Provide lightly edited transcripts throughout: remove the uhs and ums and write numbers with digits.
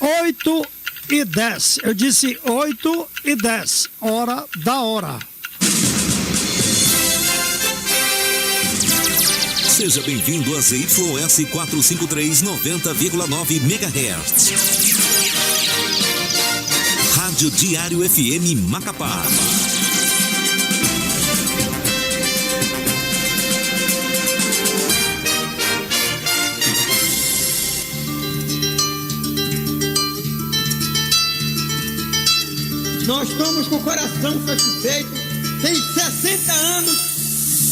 8h10. Eu disse 8h10. Hora da hora. Seja bem-vindo a ZYS 453 90,9 MHz. Rádio Diário FM Macapá. Nós estamos com o coração satisfeito, tem 60 anos,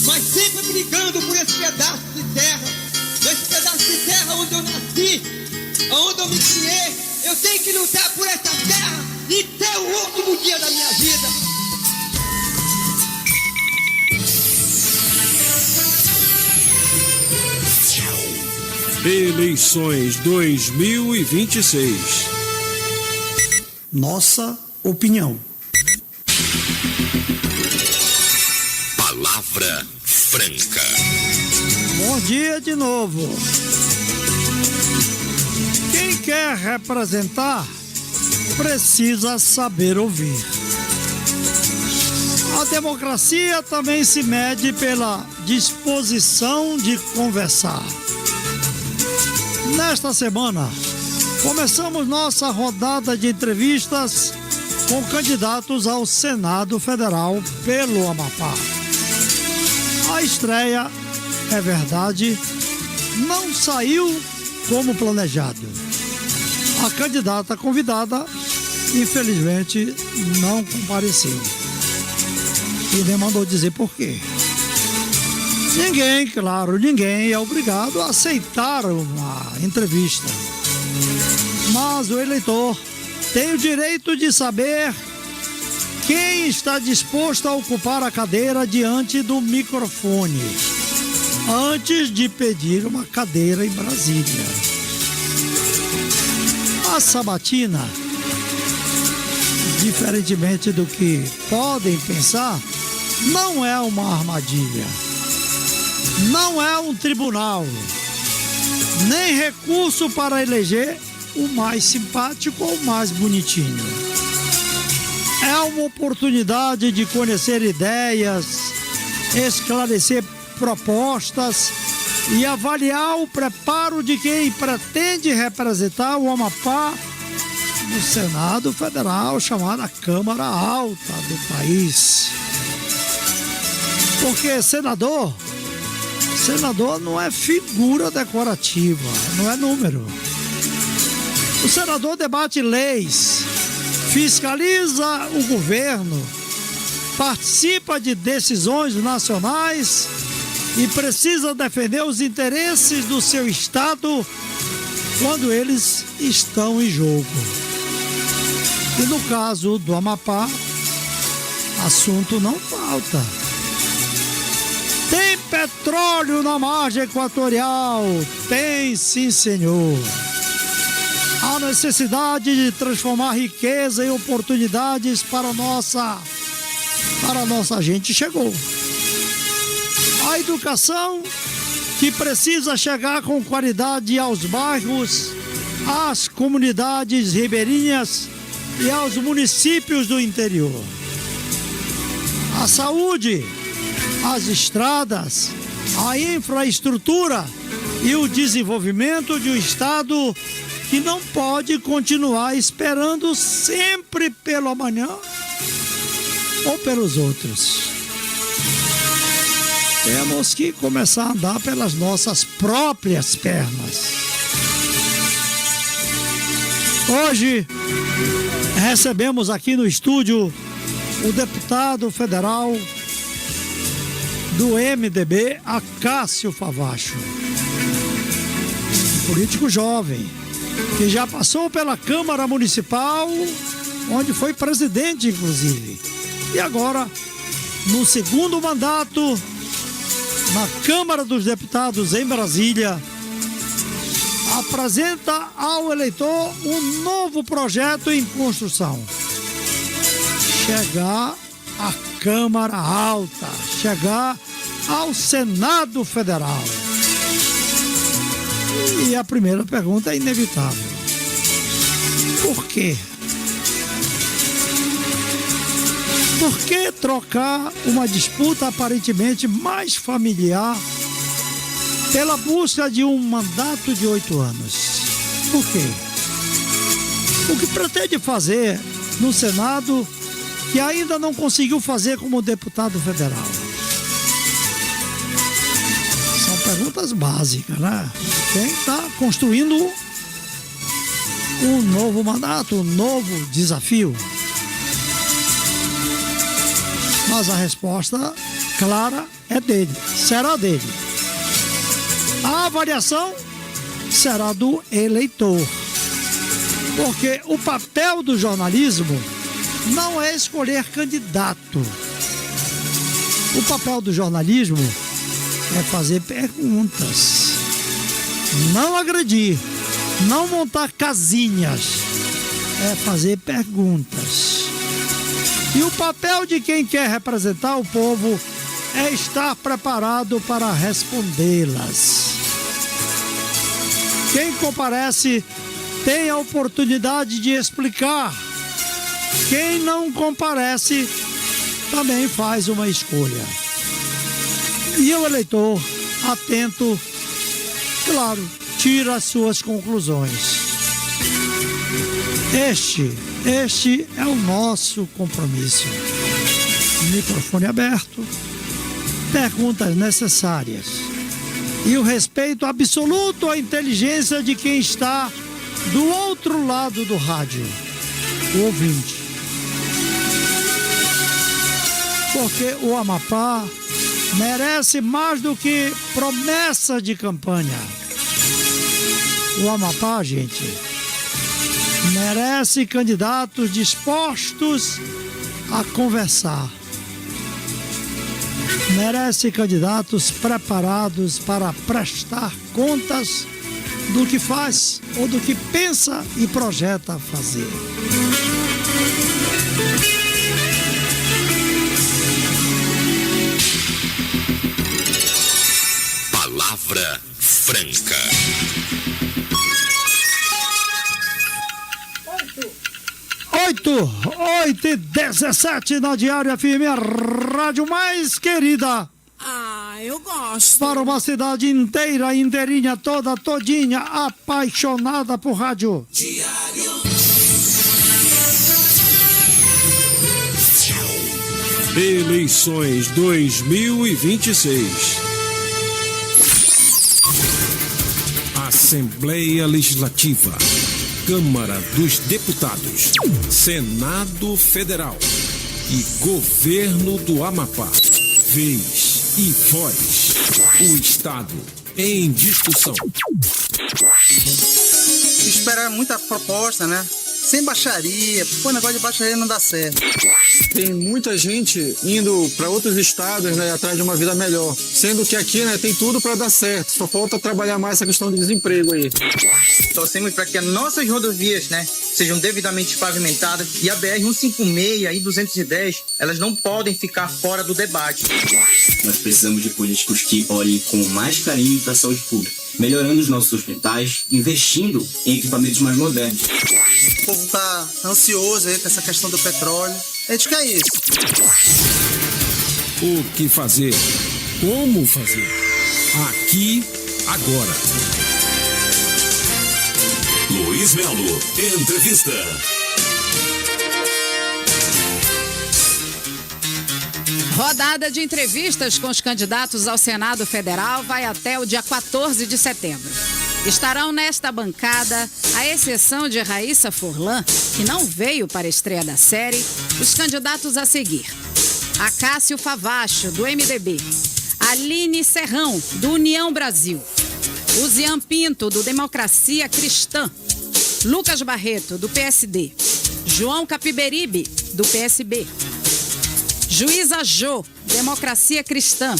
mas sempre brigando por esse pedaço de terra onde eu nasci, onde eu me criei. Eu tenho que lutar por essa terra e ter o último dia da minha vida. Eleições 2026. Nossa opinião. Palavra Franca. Bom dia de novo. Quem quer representar precisa saber ouvir. A democracia também se mede pela disposição de conversar. Nesta semana, começamos nossa rodada de entrevistas com candidatos ao Senado Federal pelo Amapá. A estreia, é verdade, não saiu como planejado. A candidata convidada, infelizmente, não compareceu. E nem mandou dizer por quê. Ninguém é obrigado a aceitar uma entrevista. Mas o eleitor tem o direito de saber quem está disposto a ocupar a cadeira diante do microfone, antes de pedir uma cadeira em Brasília. A sabatina, diferentemente do que podem pensar, não é uma armadilha, não é um tribunal, nem recurso para eleger o mais simpático ou o mais bonitinho. É uma oportunidade de conhecer ideias, esclarecer propostas e avaliar o preparo de quem pretende representar o Amapá no Senado Federal, chamada Câmara Alta do país. Porque senador não é figura decorativa, não é número. O senador debate leis, fiscaliza o governo, participa de decisões nacionais e precisa defender os interesses do seu estado quando eles estão em jogo. E no caso do Amapá, assunto não falta. Tem petróleo na margem equatorial? Tem, sim, senhor. A necessidade de transformar riqueza em oportunidades para a nossa gente chegou. A educação, que precisa chegar com qualidade aos bairros, às comunidades ribeirinhas e aos municípios do interior. A saúde, as estradas, a infraestrutura e o desenvolvimento de um estado que não pode continuar esperando sempre pelo amanhã ou pelos outros. Temos que começar a andar pelas nossas próprias pernas. Hoje recebemos aqui no estúdio o deputado federal do MDB, Acácio Favacho, político jovem, que já passou pela Câmara Municipal, onde foi presidente, inclusive. E agora, no segundo mandato, na Câmara dos Deputados em Brasília, apresenta ao eleitor um novo projeto em construção. Chegar à Câmara Alta, chegar ao Senado Federal. E a primeira pergunta é inevitável. Por quê? Por que trocar uma disputa aparentemente mais familiar pela busca de um mandato de 8 anos? Por quê? O que pretende fazer no Senado que ainda não conseguiu fazer como deputado federal? São perguntas básicas, né? Quem está construindo um novo mandato, um novo desafio? Mas a resposta clara é dele, será dele. A avaliação será do eleitor. Porque o papel do jornalismo não é escolher candidato. O papel do jornalismo é fazer perguntas, não agredir, não montar casinhas, é fazer perguntas. E o papel de quem quer representar o povo é estar preparado para respondê-las. Quem comparece tem a oportunidade de explicar. Quem não comparece também faz uma escolha. E o eleitor, atento, claro, tira as suas conclusões. Este é o nosso compromisso. Microfone aberto, perguntas necessárias e o respeito absoluto à inteligência de quem está do outro lado do rádio, o ouvinte. Porque o Amapá merece mais do que promessa de campanha. O Amapá, gente, merece candidatos dispostos a conversar. Merece candidatos preparados para prestar contas do que faz ou do que pensa e projeta fazer. Palavra Franca. 8h17 na Diário FM, a rádio mais querida. Eu gosto. Para uma cidade inteira, inteirinha, todinha, apaixonada por rádio. Diário. Eleições 2026. Assembleia Legislativa, Câmara dos Deputados, Senado Federal e Governo do Amapá. Vez e voz. O Estado em discussão. Esperar muita proposta, né? Sem baixaria. Pô, negócio de baixaria não dá certo. Tem muita gente indo para outros estados, né, atrás de uma vida melhor. Sendo que aqui, né, tem tudo para dar certo. Só falta trabalhar mais essa questão de desemprego aí. Torcemos para que as nossas rodovias, né, sejam devidamente pavimentadas e a BR-156 e 210, elas não podem ficar fora do debate. Nós precisamos de políticos que olhem com mais carinho para a saúde pública, melhorando os nossos hospitais, investindo em equipamentos mais modernos. O povo tá ansioso aí com essa questão do petróleo. A gente quer isso. O que fazer? Como fazer? Aqui, agora. Luiz Melo, entrevista. Rodada de entrevistas com os candidatos ao Senado Federal vai até o dia 14 de setembro. Estarão nesta bancada, à exceção de Raíssa Furlan, que não veio para a estreia da série, os candidatos a seguir: Acácio Favacho, do MDB, Aline Serrão, do União Brasil, Uzian Pinto, do Democracia Cristã, Lucas Barreto, do PSD, João Capiberibe, do PSB, Juíza Jô, Democracia Cristã,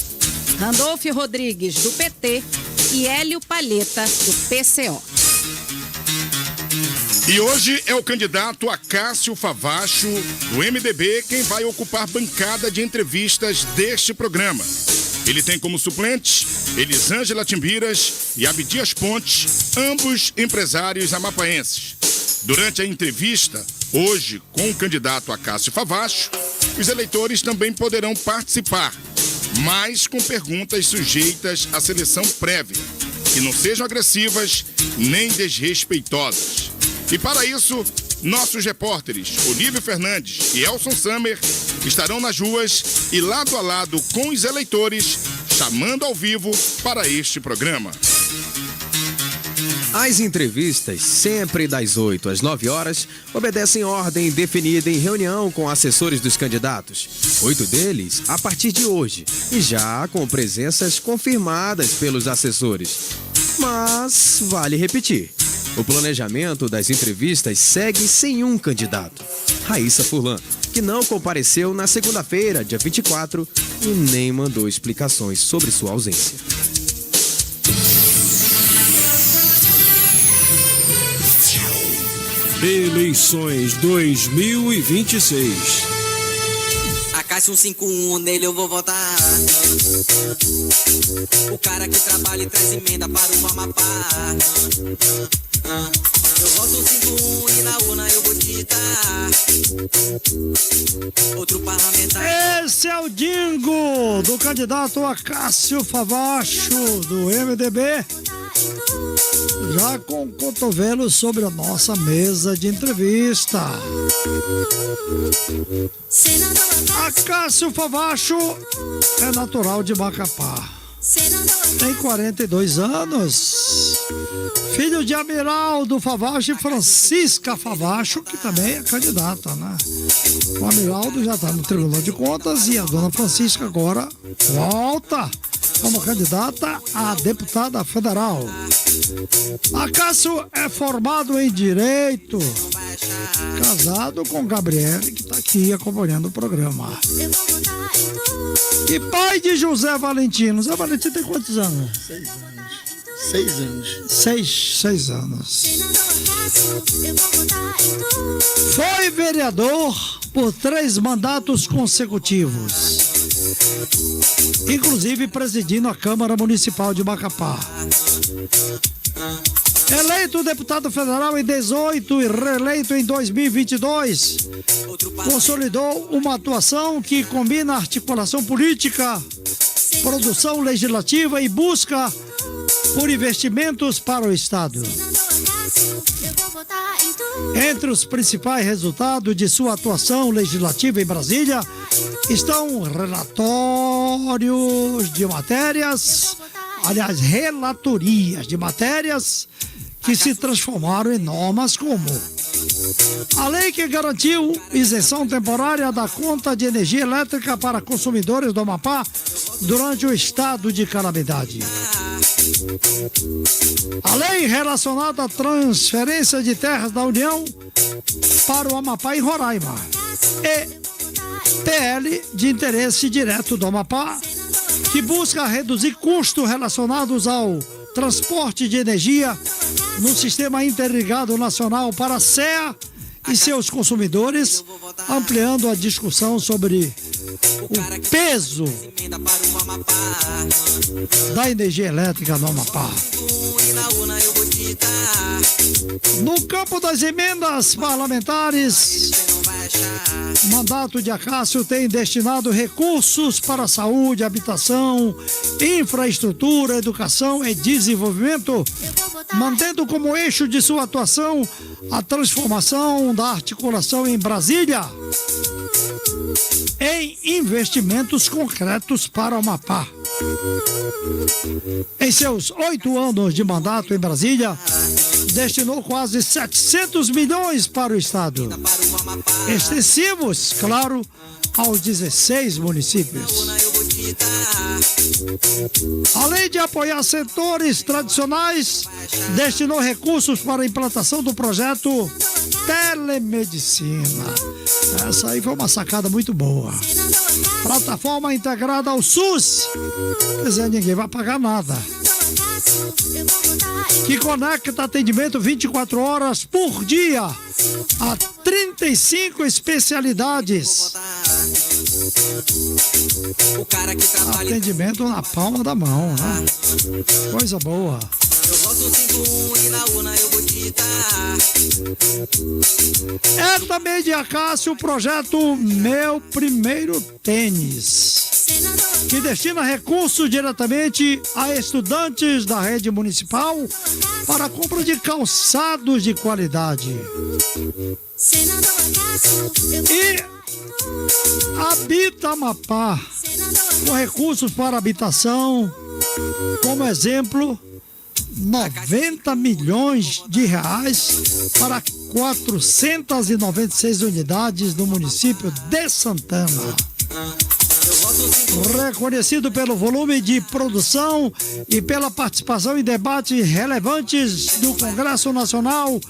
Randolfo Rodrigues, do PT, e Hélio Palheta, do PCO. E hoje é o candidato Acácio Favacho, do MDB, quem vai ocupar bancada de entrevistas deste programa. Ele tem como suplentes Elisângela Timbiras e Abdias Pontes, ambos empresários amapaenses. Durante a entrevista, hoje, com o candidato Acácio Favacho, os eleitores também poderão participar, mas com perguntas sujeitas à seleção prévia, que não sejam agressivas nem desrespeitosas. E para isso, nossos repórteres Olívio Fernandes e Elson Summer estarão nas ruas e lado a lado com os eleitores, chamando ao vivo para este programa. As entrevistas, sempre das 8 às 9 horas, obedecem ordem definida em reunião com assessores dos candidatos. 8 deles a partir de hoje, e já com presenças confirmadas pelos assessores. Mas vale repetir, o planejamento das entrevistas segue sem um candidato. Raíssa Furlan, que não compareceu na segunda-feira, dia 24, e nem mandou explicações sobre sua ausência. Eleições 2026. Acácio 151, nele eu vou votar. O cara que trabalha e traz emenda para o Amapá. Eu voto 51 e na urna eu vou digitar. Outro parlamentar. Esse é o Dingo do candidato Acácio Favacho, do MDB. Já com o cotovelo sobre a nossa mesa de entrevista. Acácio Favacho é natural de Macapá. Tem 42 anos. Filho de Amiraldo Favacho e Francisca Favacho, que também é candidata, né? O Amiraldo já está no Tribunal de Contas e a dona Francisca agora volta como candidata a deputada federal. Acácio é formado em Direito, casado com Gabriele, que está aqui acompanhando o programa. E pai de José Valentino. José Valentino tem quantos anos? 6 anos. 6 anos. Foi vereador por 3 mandatos consecutivos, inclusive presidindo a Câmara Municipal de Macapá. Eleito deputado federal em 2018 e reeleito em 2022, consolidou uma atuação que combina articulação política, produção legislativa e busca por investimentos para o Estado. Entre os principais resultados de sua atuação legislativa em Brasília estão relatórios de matérias, relatorias de matérias que se transformaram em normas como a lei que garantiu isenção temporária da conta de energia elétrica para consumidores do Amapá durante o estado de calamidade. A lei relacionada à transferência de terras da União para o Amapá e Roraima. E PL de interesse direto do Amapá, que busca reduzir custos relacionados ao transporte de energia no Sistema Interligado Nacional para a SEA e seus consumidores, ampliando a discussão sobre o peso da energia elétrica no Amapá. No campo das emendas parlamentares, o mandato de Acácio tem destinado recursos para saúde, habitação, infraestrutura, educação e desenvolvimento, mantendo como eixo de sua atuação a transformação da articulação em Brasília em investimentos concretos para o Amapá. Em seus 8 anos de mandato em Brasília, destinou quase 700 milhões para o Estado, extensivos, claro, aos 16 municípios. Além de apoiar setores tradicionais, destinou recursos para a implantação do projeto Telemedicina. Essa aí foi uma sacada muito boa. Plataforma integrada ao SUS. Quer dizer, ninguém vai pagar nada. Que conecta atendimento 24 horas por dia a 35 especialidades. Atendimento na palma da mão, né? Coisa boa. Eu voto 5-1 e na urna eu vou digitar. É também de Acácio o projeto Meu Primeiro Tênis, que destina recursos diretamente a estudantes da rede municipal para a compra de calçados de qualidade. E Habita Amapá, com recursos para habitação, como exemplo, 90 milhões de reais para 496 unidades no município de Santana. Reconhecido pelo volume de produção e pela participação em debates relevantes do Congresso Nacional,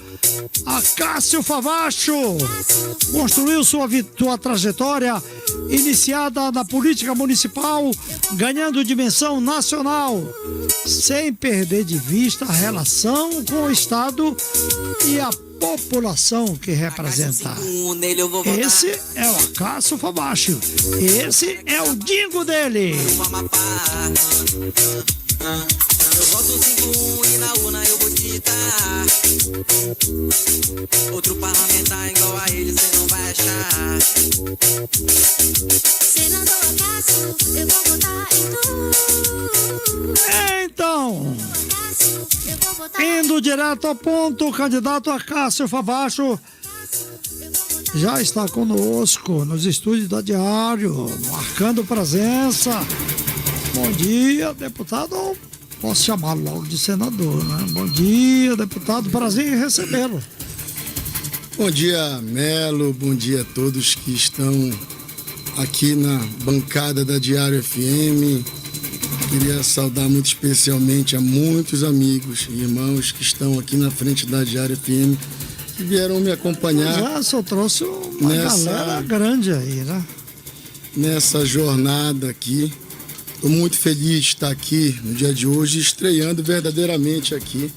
Acácio Favacho construiu sua trajetória iniciada na política municipal, ganhando dimensão nacional, sem perder de vista a relação com o Estado e a população que representa. Esse é o Acácio Favacho. Esse é o dingo dele. Eu voto 5-1 e na urna eu vou digitar. Outro parlamentar igual a ele cê não vai achar. Senador Acácio, eu vou votar em tu. Então, indo direto ao ponto, o candidato Acácio Favacho já está conosco nos estúdios da Diário, marcando presença. Bom dia, deputado. Posso chamá-lo logo de senador, né? Bom dia, deputado. Prazer em recebê-lo. Bom dia, Melo. Bom dia a todos que estão aqui na bancada da Diário FM. Queria saudar muito especialmente a muitos amigos e irmãos que estão aqui na frente da Diário FM, que vieram me acompanhar. Já só trouxe uma galera grande aí, né? Nessa jornada aqui. Estou muito feliz de estar aqui no dia de hoje, estreando verdadeiramente aqui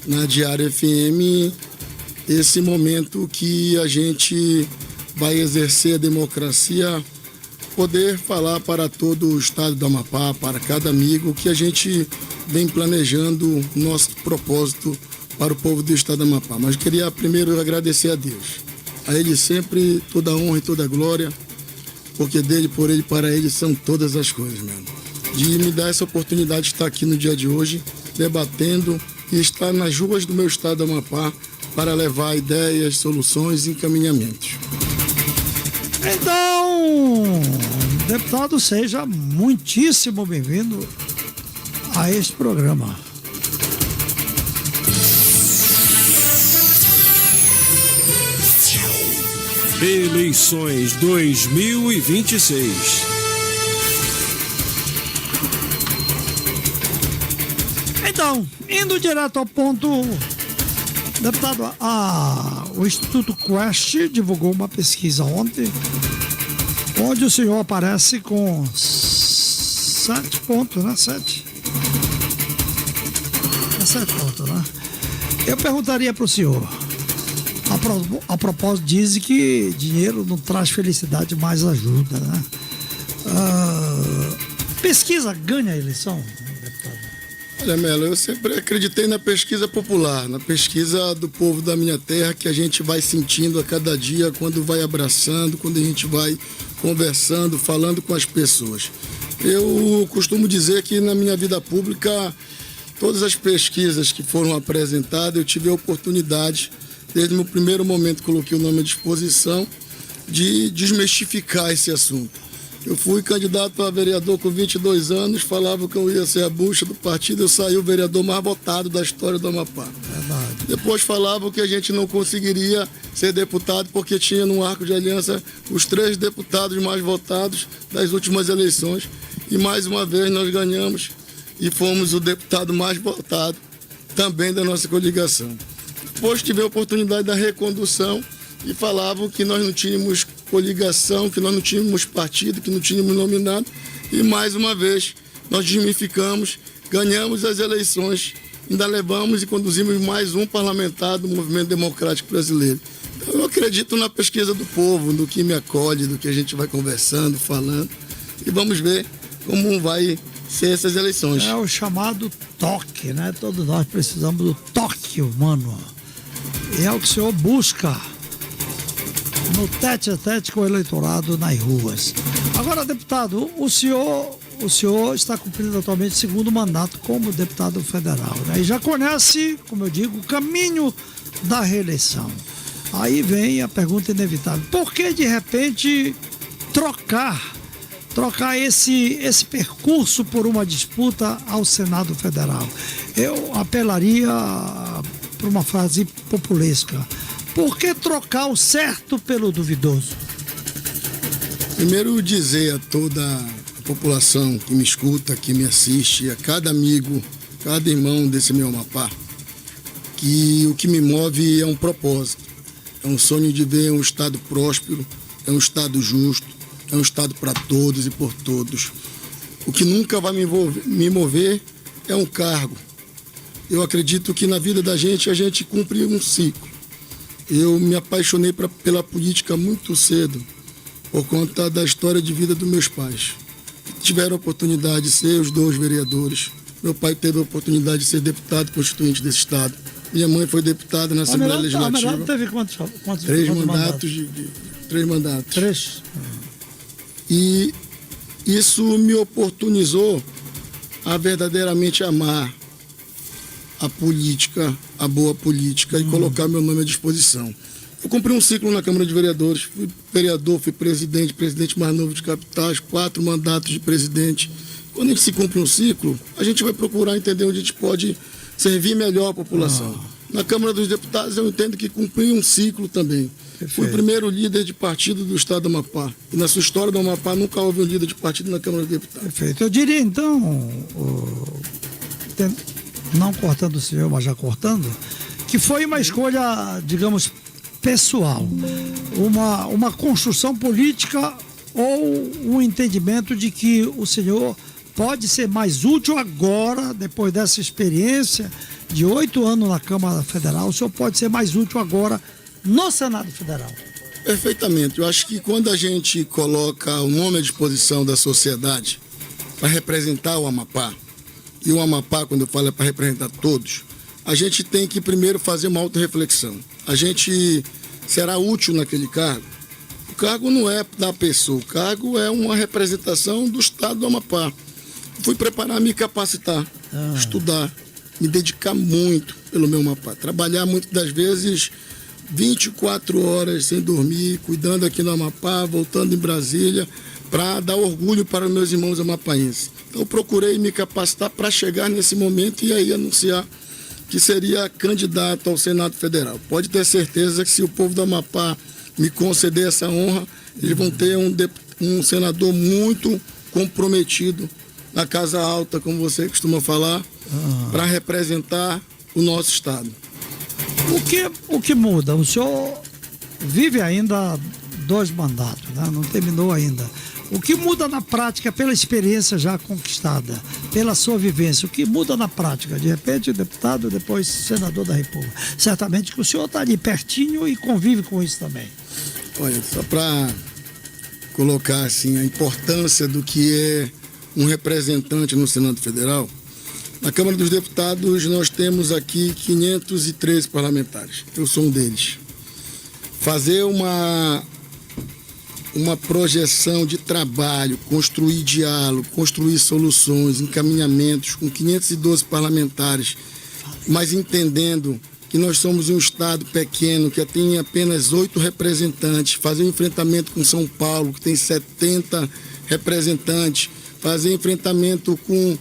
na Diário FM esse momento que a gente vai exercer a democracia, poder falar para todo o estado do Amapá, para cada amigo, que a gente vem planejando nosso propósito para o povo do estado do Amapá. Mas queria primeiro agradecer a Deus. A Ele sempre toda a honra e toda a glória, porque dele, por ele, para ele são todas as coisas, mano. De me dar essa oportunidade de estar aqui no dia de hoje, debatendo e estar nas ruas do meu estado do Amapá para levar ideias, soluções e encaminhamentos. Então, deputado, seja muitíssimo bem-vindo a este programa. Eleições 2026. Então, indo direto ao ponto, deputado, o Instituto Quest divulgou uma pesquisa ontem, onde o senhor aparece com 7 pontos, né? 7 pontos, né? Eu perguntaria para o senhor, a propósito, dizem que dinheiro não traz felicidade, mas ajuda, né? Pesquisa ganha a eleição, deputado? Olha, Melo, eu sempre acreditei na pesquisa popular, na pesquisa do povo da minha terra, que a gente vai sentindo a cada dia, quando vai abraçando, quando a gente vai conversando, falando com as pessoas. Eu costumo dizer que na minha vida pública, todas as pesquisas que foram apresentadas, eu tive a oportunidade, desde o meu primeiro momento coloquei o nome à disposição, de desmistificar esse assunto. Eu fui candidato a vereador com 22 anos, falava que eu ia ser a bucha do partido, eu saí o vereador mais votado da história do Amapá. Verdade. Depois falavam que a gente não conseguiria ser deputado porque tinha no arco de aliança os 3 deputados mais votados das últimas eleições. E mais uma vez nós ganhamos e fomos o deputado mais votado também da nossa coligação. Depois tive a oportunidade da recondução e falavam que nós não tínhamos coligação, que nós não tínhamos partido, que não tínhamos nominado. E mais uma vez nós desmistificamos, ganhamos as eleições, ainda levamos e conduzimos mais um parlamentar do Movimento Democrático Brasileiro. Então eu acredito na pesquisa do povo, no que me acolhe, do que a gente vai conversando, falando. E vamos ver como vai ser essas eleições. É o chamado toque, né? Todos nós precisamos do toque humano. E é o que o senhor busca no tete-a-tete com o eleitorado nas ruas. Agora, deputado, o senhor está cumprindo atualmente o segundo mandato como deputado federal, né? E já conhece, como eu digo, o caminho da reeleição. Aí vem a pergunta inevitável: por que de repente trocar esse percurso por uma disputa ao Senado Federal? Eu apelaria para uma frase populesca: por que trocar o certo pelo duvidoso? Primeiro, dizer a toda a população que me escuta, que me assiste, a cada amigo, cada irmão desse meu Amapá, que o que me move é um propósito, é um sonho de ver um estado próspero, é um estado justo, é um estado para todos e por todos. O que nunca vai me mover é um cargo. Eu acredito que na vida da gente, a gente cumpre um ciclo. Eu me apaixonei pela política muito cedo, por conta da história de vida dos meus pais. Tiveram a oportunidade de ser os 2 vereadores. Meu pai teve a oportunidade de ser deputado constituinte desse estado. Minha mãe foi deputada na Assembleia Legislativa. A teve quantos 3 mandatos. 3 mandatos. 3? E isso me oportunizou a verdadeiramente amar a política, a boa política, e colocar meu nome à disposição. Eu cumpri um ciclo na Câmara de Vereadores, fui vereador, fui presidente mais novo de capitais, 4 mandatos de presidente. Quando a gente se cumpre um ciclo, a gente vai procurar entender onde a gente pode servir melhor a população. Na Câmara dos Deputados, eu entendo que cumpri um ciclo também. Perfeito. Fui o primeiro líder de partido do estado do Amapá. E na sua história do Amapá nunca houve um líder de partido na Câmara dos Deputados. Perfeito. Eu diria então, não cortando o senhor, mas já cortando, que foi uma escolha, digamos, pessoal, uma construção política ou um entendimento de que o senhor pode ser mais útil agora, depois dessa experiência de 8 anos na Câmara Federal, o senhor pode ser mais útil agora no Senado Federal? Perfeitamente. Eu acho que quando a gente coloca o nome à disposição da sociedade para representar o Amapá, e o Amapá, quando eu falo, é para representar todos, a gente tem que primeiro fazer uma autorreflexão. A gente será útil naquele cargo? O cargo não é da pessoa, o cargo é uma representação do estado do Amapá. Fui preparar, me capacitar, estudar, me dedicar muito pelo meu Amapá. Trabalhar muitas das vezes 24 horas sem dormir, cuidando aqui no Amapá, voltando em Brasília, para dar orgulho para os meus irmãos amapaenses. Então eu procurei me capacitar para chegar nesse momento e aí anunciar que seria candidato ao Senado Federal. Pode ter certeza que se o povo do Amapá me conceder essa honra, eles vão ter um senador muito comprometido na Casa Alta, como você costuma falar, para representar o nosso estado. O que muda? O senhor vive ainda 2 mandatos, né? Não terminou ainda. O que muda na prática, pela experiência já conquistada, pela sua vivência, o que muda na prática? De repente, deputado, depois senador da República. Certamente que o senhor está ali pertinho e convive com isso também. Olha, só para colocar assim a importância do que é um representante no Senado Federal, na Câmara dos Deputados nós temos aqui 513 parlamentares. Eu sou um deles. Fazer uma projeção de trabalho, construir diálogo, construir soluções, encaminhamentos com 512 parlamentares, mas entendendo que nós somos um estado pequeno, que tem apenas 8 representantes, fazer um enfrentamento com São Paulo, que tem 70 representantes, fazer enfrentamento com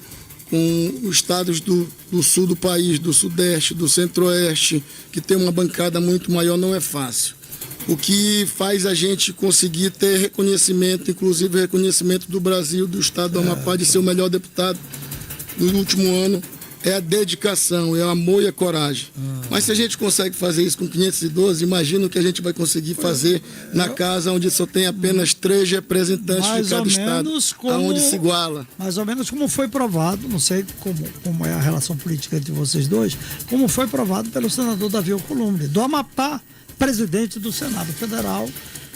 os estados do sul do país, do sudeste, do centro-oeste, que tem uma bancada muito maior, não é fácil. O que faz a gente conseguir ter reconhecimento, inclusive reconhecimento do Brasil, do estado do Amapá, de ser o melhor deputado no último ano, é a dedicação, é o amor e a coragem. Mas se a gente consegue fazer isso com 512, imagina o que a gente vai conseguir fazer na casa onde só tem apenas 3 representantes de cada estado, aonde se iguala. Mais ou menos como foi provado, não sei como é a relação política entre vocês dois, como foi provado pelo senador Davi Alcolumbre, do Amapá, presidente do Senado Federal,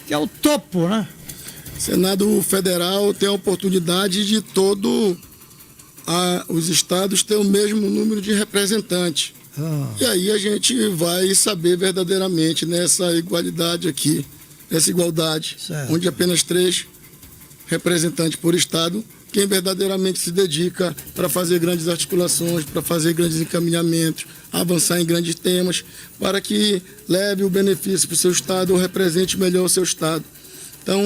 que é o topo, né? Senado Federal tem a oportunidade de todo os estados têm o mesmo número de representantes. E aí a gente vai saber verdadeiramente nessa igualdade aqui, nessa igualdade, onde apenas 3 representantes por estado, quem verdadeiramente se dedica para fazer grandes articulações, para fazer grandes encaminhamentos, avançar em grandes temas, para que leve o benefício para o seu estado ou represente melhor o seu estado. Então,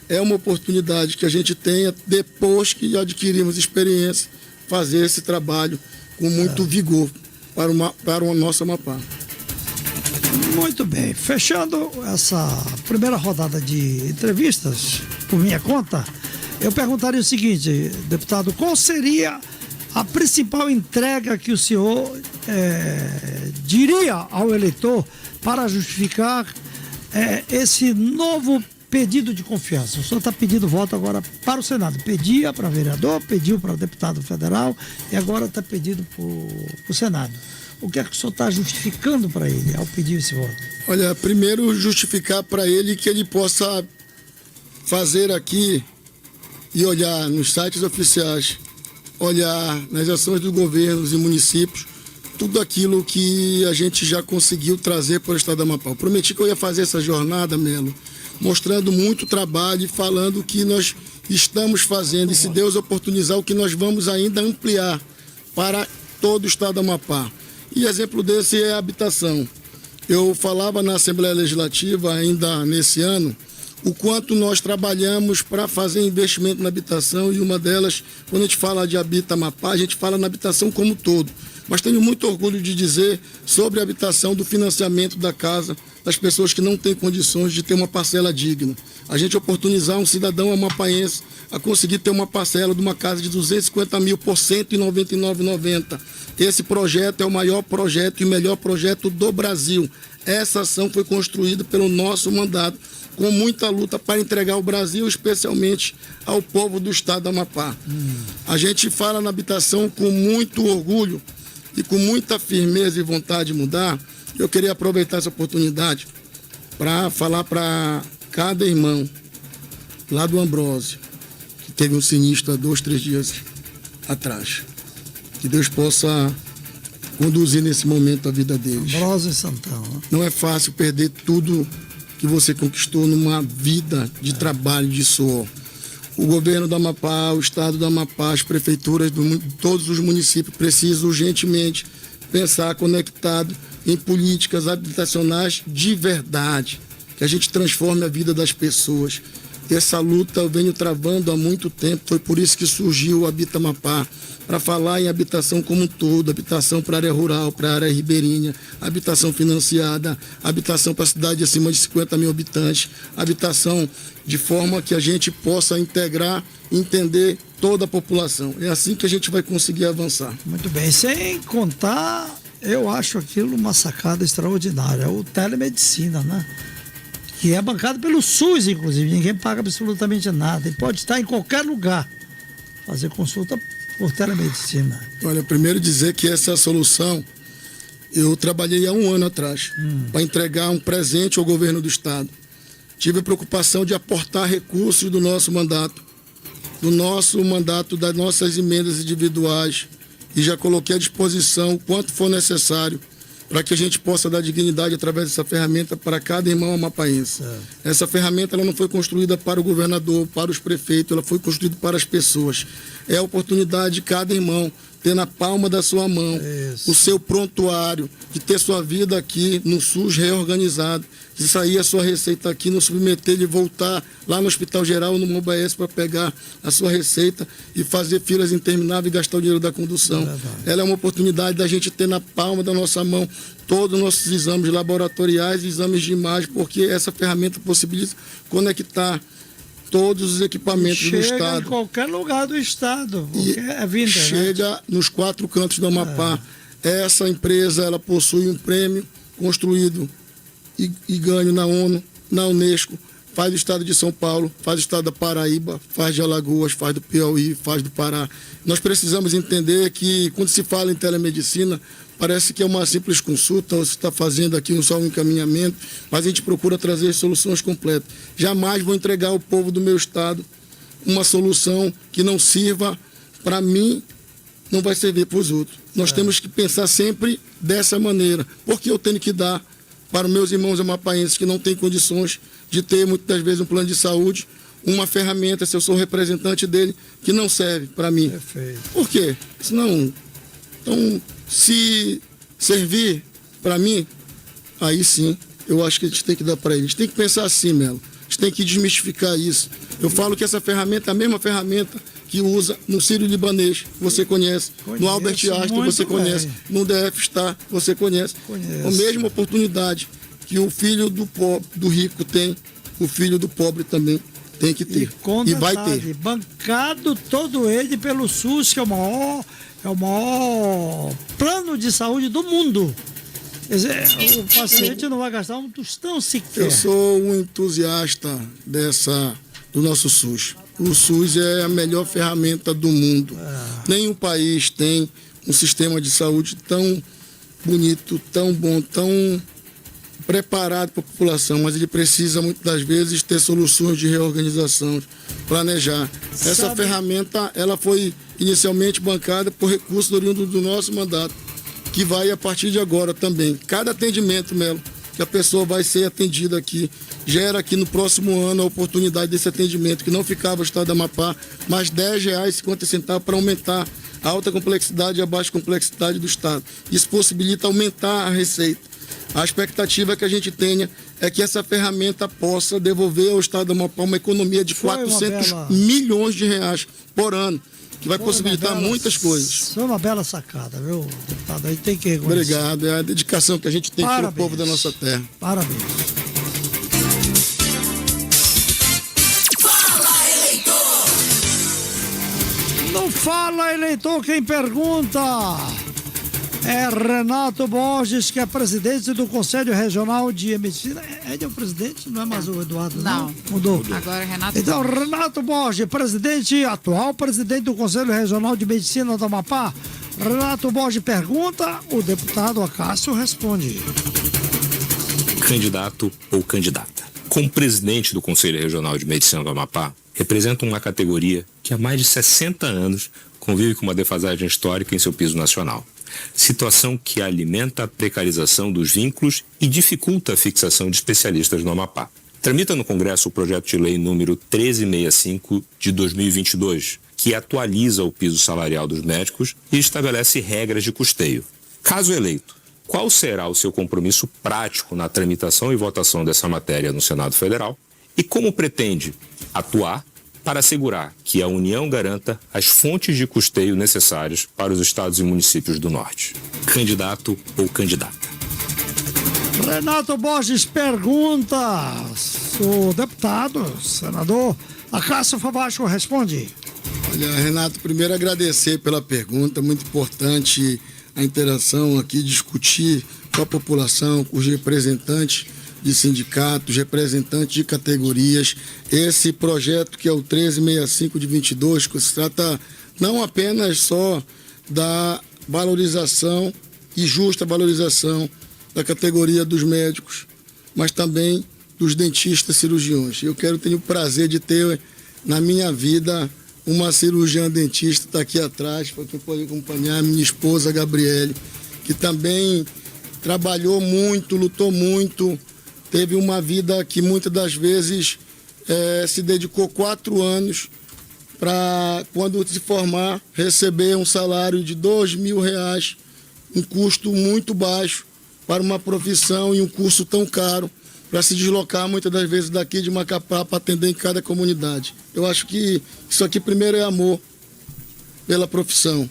é uma oportunidade que a gente tenha, depois que adquirimos experiência, fazer esse trabalho com muito vigor para o nosso Amapá. Muito bem. Fechando essa primeira rodada de entrevistas, por minha conta, eu perguntaria o seguinte, deputado, qual seria a principal entrega que o senhor diria ao eleitor para justificar esse novo pedido de confiança? O senhor está pedindo voto agora para o Senado. Pedia para vereador, pediu para deputado federal e agora está pedindo para o Senado. O que é que o senhor está justificando para ele ao pedir esse voto? Olha, primeiro justificar para ele que ele possa fazer aqui e olhar nos sites oficiais, olhar nas ações dos governos e municípios, tudo aquilo que a gente já conseguiu trazer para o estado do Amapá. Eu prometi que eu ia fazer essa jornada, Melo, mostrando muito trabalho e falando o que nós estamos fazendo e, se Deus oportunizar, o que nós vamos ainda ampliar para todo o estado do Amapá. E exemplo desse é a habitação. Eu falava na Assembleia Legislativa ainda nesse ano o quanto nós trabalhamos para fazer investimento na habitação, e uma delas, quando a gente fala de Habita Amapá, a gente fala na habitação como um todo. Mas tenho muito orgulho de dizer sobre a habitação, do financiamento da casa, das pessoas que não têm condições de ter uma parcela digna. A gente oportunizar um cidadão amapaense a conseguir ter uma parcela de uma casa de 250 mil por R$ 199,90. Esse projeto é o maior projeto e o melhor projeto do Brasil. Essa ação foi construída pelo nosso mandato, com muita luta para entregar o Brasil, especialmente ao povo do estado do Amapá. A gente fala na habitação com muito orgulho e com muita firmeza e vontade de mudar. Eu queria aproveitar essa oportunidade para falar para cada irmão lá do Ambrósio, que teve um sinistro há 2, 3 dias atrás. Que Deus possa conduzir nesse momento a vida deles. Ambrósio e Santão. Não é fácil perder tudo que você conquistou numa vida de trabalho, de suor. O governo do Amapá, o estado do Amapá, as prefeituras de todos os municípios precisam urgentemente pensar conectado em políticas habitacionais de verdade, que a gente transforme a vida das pessoas. Essa luta eu venho travando há muito tempo, foi por isso que surgiu o Habita Amapá, para falar em habitação como um todo, habitação para a área rural, para a área ribeirinha, habitação financiada, habitação para a cidade acima de 50 mil habitantes, habitação de forma que a gente possa integrar, entender toda a população. É assim que a gente vai conseguir avançar. Muito bem, sem contar, eu acho aquilo uma sacada extraordinária, o telemedicina, né? Que é bancado pelo SUS, inclusive, ninguém paga absolutamente nada, e pode estar em qualquer lugar, fazer consulta por telemedicina. Olha, primeiro dizer que essa solução, eu trabalhei há 1 ano atrás, para entregar um presente ao governo do estado. Tive a preocupação de aportar recursos do nosso mandato, das nossas emendas individuais, e já coloquei à disposição o quanto for necessário para que a gente possa dar dignidade através dessa ferramenta para cada irmão amapaense. Essa ferramenta ela não foi construída para o governador, para os prefeitos, ela foi construída para as pessoas. É a oportunidade de cada irmão ter na palma da sua mão o seu prontuário, de ter sua vida aqui no SUS reorganizado, de sair a sua receita aqui, não submeter, de voltar lá no Hospital Geral ou no MOBAES para pegar a sua receita e fazer filas intermináveis e gastar o dinheiro da condução. Ela é uma oportunidade da gente ter na palma da nossa mão todos os nossos exames laboratoriais e exames de imagem, porque essa ferramenta possibilita conectar todos os equipamentos do estado. Chega em qualquer lugar do estado, E é vinda, chega, né? nos 4 cantos do Amapá. Essa empresa ela possui um prêmio construído e ganho na ONU, na Unesco, faz do estado de São Paulo, faz do estado da Paraíba, faz de Alagoas, faz do Piauí, faz do Pará. Nós precisamos entender que quando se fala em telemedicina, parece que é uma simples consulta, ou se está fazendo aqui só um encaminhamento, mas a gente procura trazer soluções completas. Jamais vou entregar ao povo do meu estado uma solução que não sirva para mim não vai servir para os outros. Nós temos que pensar sempre dessa maneira. Porque eu tenho que dar para os meus irmãos amapaenses que não têm condições de ter, muitas das vezes, um plano de saúde, uma ferramenta, se eu sou representante dele, que não serve para mim. Perfeito. Por quê? Senão, então, se servir para mim, aí sim, eu acho que a gente tem que dar para ele. A gente tem que pensar assim, Melo. A gente tem que desmistificar isso. Eu falo que essa ferramenta é a mesma ferramenta que usa no Sírio-Libanês, que você conhece, no Albert Einstein, você conhece, no DF-Star, você conhece. A mesma oportunidade que o filho do rico tem, o filho do pobre também tem que ter. E vai ter. Bancado todo ele pelo SUS, que é o maior plano de saúde do mundo. Quer dizer, o paciente não vai gastar um tostão sequer. Eu sou um entusiasta do nosso SUS. O SUS é a melhor ferramenta do mundo. Nenhum país tem um sistema de saúde tão bonito, tão bom, tão preparado para a população, mas ele precisa muitas das vezes ter soluções de reorganização, planejar. Essa ferramenta, ela foi inicialmente bancada por recursos oriundos do nosso mandato, que vai a partir de agora também. Cada atendimento, Melo, que a pessoa vai ser atendida aqui, gera aqui no próximo ano a oportunidade desse atendimento, que não ficava no estado do Amapá, mais R$10,50 para aumentar a alta complexidade e a baixa complexidade do estado. Isso possibilita aumentar a receita. A expectativa que a gente tenha é que essa ferramenta possa devolver ao estado do Amapá uma economia de 400 milhões de reais por ano, que vai possibilitar muitas coisas. Foi uma bela sacada, viu, deputado? Aí tem que reconhecer. Obrigado, é a dedicação que a gente tem para o povo da nossa terra. Parabéns. Não fala, eleitor, quem pergunta é Renato Borges, que é presidente do Conselho Regional de Medicina. Ele é o presidente, não é mais o Eduardo? Não. Mudou. Agora é Renato Então, Borges. Renato Borges, atual presidente do Conselho Regional de Medicina do Amapá. Renato Borges pergunta, o deputado Acácio responde. Candidato ou candidata. Como presidente do Conselho Regional de Medicina do Amapá, representa uma categoria que há mais de 60 anos convive com uma defasagem histórica em seu piso nacional. Situação que alimenta a precarização dos vínculos e dificulta a fixação de especialistas no Amapá. Tramita no Congresso o projeto de lei número 1365 de 2022, que atualiza o piso salarial dos médicos e estabelece regras de custeio. Caso eleito, qual será o seu compromisso prático na tramitação e votação dessa matéria no Senado Federal? E como pretende atuar para assegurar que a União garanta as fontes de custeio necessárias para os estados e municípios do Norte? Candidato ou candidata? Renato Borges pergunta, o deputado, senador Acácio Favacho responde. Olha, Renato, primeiro agradecer pela pergunta, muito importante a interação aqui, discutir com a população, com os representantes de sindicatos, representantes de categorias, esse projeto que é o 1365 de 22, que se trata não apenas só da valorização e justa valorização da categoria dos médicos, mas também dos dentistas cirurgiões. Eu tenho o prazer de ter na minha vida uma cirurgiã dentista, está aqui atrás, para quem pode acompanhar, minha esposa Gabriele, que também trabalhou muito, lutou muito, teve uma vida que muitas das vezes se dedicou 4 anos para, quando se formar, receber um salário de R$2.000, um custo muito baixo para uma profissão e um curso tão caro, para se deslocar muitas das vezes daqui de Macapá para atender em cada comunidade. Eu acho que isso aqui primeiro é amor pela profissão.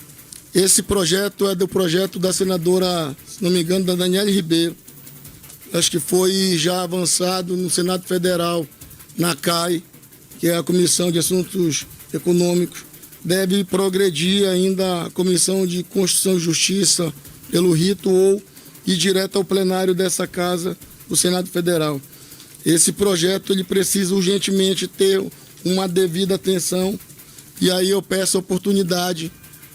Esse projeto é do projeto da senadora, se não me engano, da Daniele Ribeiro. Acho que foi já avançado no Senado Federal, na CAI, que é a Comissão de Assuntos Econômicos. Deve progredir ainda a Comissão de Constituição e Justiça pelo rito ou ir direto ao plenário dessa casa do Senado Federal. Esse projeto ele precisa urgentemente ter uma devida atenção e aí eu peço a oportunidade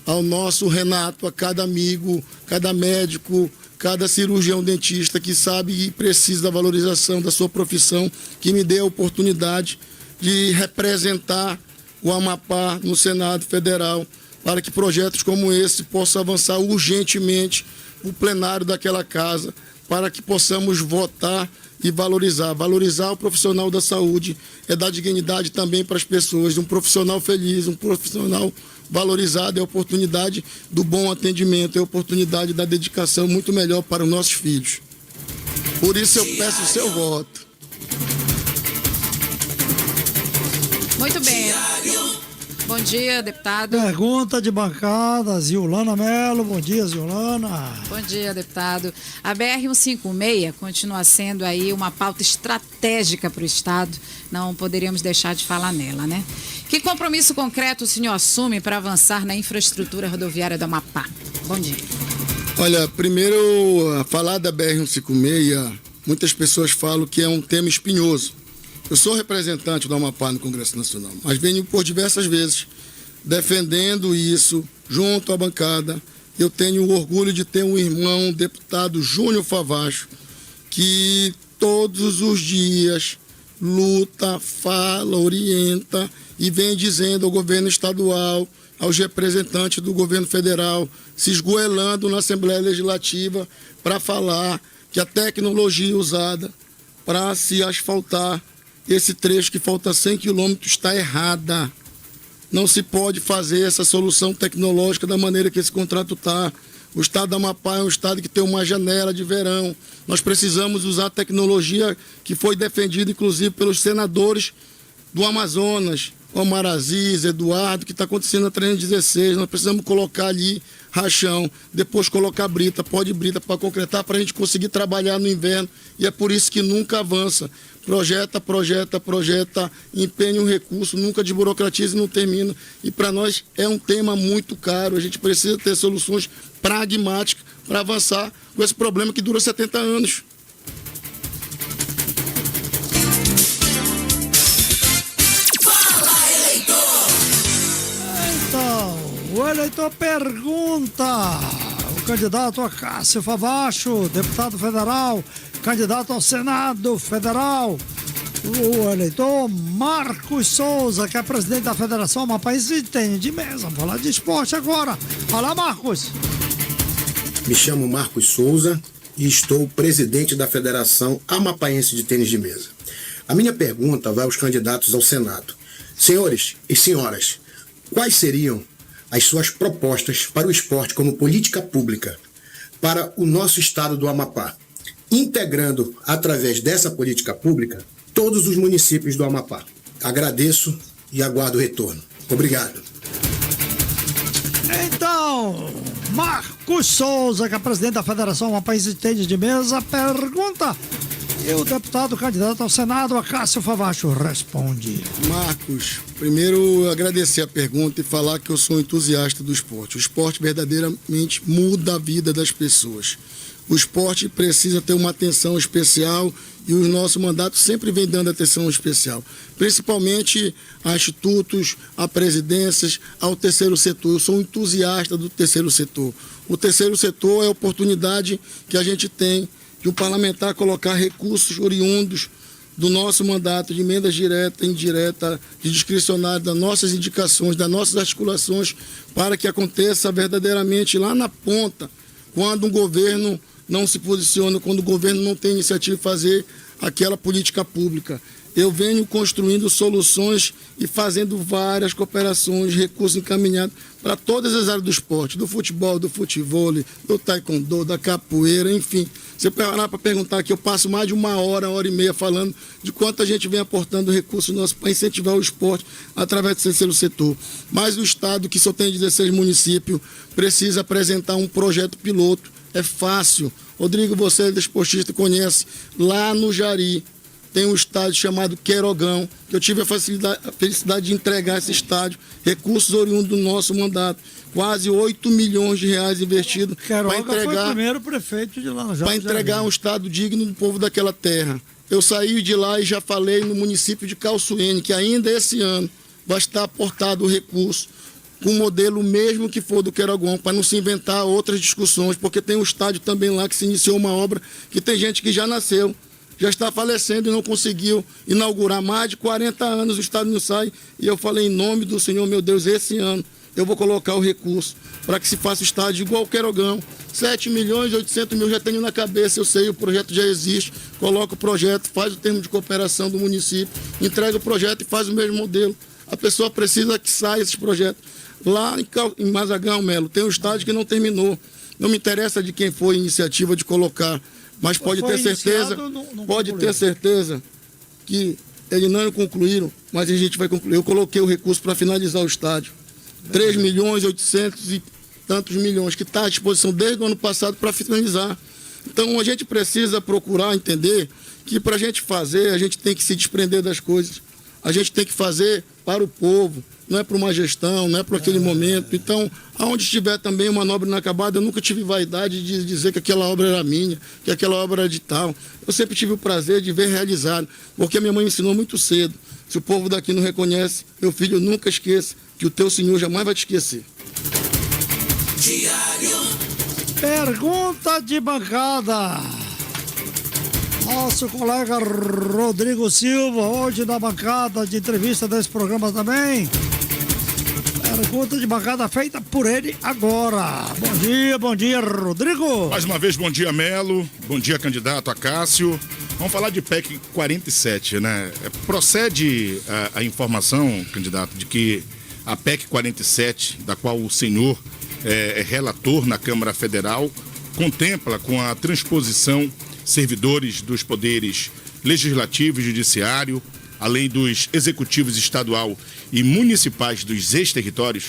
ao nosso Renato, a cada amigo, cada médico, cada cirurgião dentista que sabe e precisa da valorização da sua profissão, que me dê a oportunidade de representar o Amapá no Senado Federal para que projetos como esse possam avançar urgentemente o plenário daquela casa, para que possamos votar e valorizar. Valorizar o profissional da saúde é dar dignidade também para as pessoas. Um profissional feliz, um profissional valorizado é a oportunidade do bom atendimento, é a oportunidade da dedicação muito melhor para os nossos filhos. Por isso eu peço o seu voto. Muito bem. Bom dia, deputado. Pergunta de bancada, Ziolana Melo. Bom dia, Ziolana. Bom dia, deputado. A BR-156 continua sendo aí uma pauta estratégica para o Estado. Não poderíamos deixar de falar nela, né? Que compromisso concreto o senhor assume para avançar na infraestrutura rodoviária do Amapá? Bom dia. Olha, primeiro, falar da BR-156, muitas pessoas falam que é um tema espinhoso. Eu sou representante do Amapá no Congresso Nacional, mas venho por diversas vezes defendendo isso junto à bancada. Eu tenho o orgulho de ter um irmão, deputado Júnior Favacho, que todos os dias luta, fala, orienta e vem dizendo ao governo estadual, aos representantes do governo federal, se esgoelando na Assembleia Legislativa para falar que a tecnologia usada para se asfaltar esse trecho que falta 100 quilômetros está errada. Não se pode fazer essa solução tecnológica da maneira que esse contrato está. O estado do Amapá é um estado que tem uma janela de verão. Nós precisamos usar a tecnologia que foi defendida, inclusive, pelos senadores do Amazonas, Omar Aziz, Eduardo, que está acontecendo na 316. Nós precisamos colocar ali rachão, depois colocar brita, pó de brita para concretar, para a gente conseguir trabalhar no inverno. E é por isso que nunca avança. Projeta, empenha um recurso, nunca desburocratiza e não termina. E para nós é um tema muito caro. A gente precisa ter soluções pragmáticas para avançar com esse problema que dura 70 anos. O eleitor pergunta, o candidato Acácio Favacho, deputado federal, candidato ao Senado Federal, o eleitor Marcos Souza, que é presidente da Federação Amapaense de Tênis de Mesa. Vamos falar de esporte agora. Fala, Marcos. Me chamo Marcos Souza e estou presidente da Federação Amapaense de Tênis de Mesa. A minha pergunta vai aos candidatos ao Senado. Senhores e senhoras, quais seriam as suas propostas para o esporte como política pública para o nosso estado do Amapá, integrando, através dessa política pública, todos os municípios do Amapá? Agradeço e aguardo o retorno. Obrigado. Então, Marcos Souza, que é presidente da Federação Amapaense de Tênis de Mesa, pergunta. E o deputado candidato ao Senado, Acácio Favacho, responde. Marcos, primeiro agradecer a pergunta e falar que eu sou um entusiasta do esporte. O esporte verdadeiramente muda a vida das pessoas. O esporte precisa ter uma atenção especial e o nosso mandato sempre vem dando atenção especial, principalmente a institutos, a presidências, ao terceiro setor. Eu sou um entusiasta do terceiro setor. O terceiro setor é a oportunidade que a gente tem de um parlamentar colocar recursos oriundos do nosso mandato, de emendas direta, indireta, de discricionário, das nossas indicações, das nossas articulações, para que aconteça verdadeiramente lá na ponta, quando um governo não se posiciona, quando o governo não tem iniciativa de fazer aquela política pública. Eu venho construindo soluções e fazendo várias cooperações, recursos encaminhados para todas as áreas do esporte, do futebol, do futevôlei, do taekwondo, da capoeira, enfim. Você parar para perguntar aqui, eu passo mais de uma hora e meia falando de quanto a gente vem aportando recursos nossos para incentivar o esporte através do terceiro setor. Mas o estado, que só tem 16 municípios, precisa apresentar um projeto piloto. É fácil. Rodrigo, você é desportista, conhece, lá no Jari tem um estádio chamado Queirogão, que eu tive a felicidade de entregar esse estádio, recursos oriundos do nosso mandato, quase 8 milhões de reais investidos para entregar, foi o primeiro prefeito de lá, para entregar um estado digno do povo daquela terra. Eu saí de lá e já falei no município de Calçoene, que ainda esse ano vai estar aportado o recurso com o modelo mesmo que for do Queirogão, para não se inventar outras discussões, porque tem um estádio também lá que se iniciou uma obra que tem gente que já nasceu, já está falecendo e não conseguiu inaugurar. Mais de 40 anos o estádio não sai. E eu falei, em nome do Senhor, meu Deus, esse ano eu vou colocar o recurso para que se faça o estádio igual o Querogão. 7 milhões e 800 mil já tenho na cabeça, eu sei, o projeto já existe, coloca o projeto, faz o termo de cooperação do município, entrega o projeto e faz o mesmo modelo. A pessoa precisa que saia esses projetos. Lá em Mazagão, Melo, tem um estádio que não terminou. Não me interessa de quem foi a iniciativa de colocar, mas pode ter certeza, ter certeza que eles não concluíram, mas a gente vai concluir. Eu coloquei o recurso para finalizar o estádio. 3 milhões e 800 e tantos milhões, que está à disposição desde o ano passado para finalizar. Então a gente precisa procurar entender que para a gente fazer, a gente tem que se desprender das coisas. A gente tem que fazer para o povo, não é para uma gestão, não é para aquele momento. Então, aonde estiver também uma obra inacabada, eu nunca tive vaidade de dizer que aquela obra era minha, que aquela obra era de tal. Eu sempre tive o prazer de ver realizado, porque a minha mãe me ensinou muito cedo. Se o povo daqui não reconhece, meu filho, nunca esqueça, que o teu Senhor jamais vai te esquecer. Pergunta de bancada. Nosso colega Rodrigo Silva, hoje na bancada de entrevista desse programa também. Pergunta de bancada feita por ele agora. Bom dia, Rodrigo. Mais uma vez, bom dia, Melo. Bom dia, candidato Acácio. Vamos falar de PEC 47, né? Procede a informação, candidato, de que a PEC 47, da qual o senhor é relator na Câmara Federal, contempla com a transposição servidores dos poderes legislativo e judiciário, além dos executivos estadual e municipais dos ex-territórios?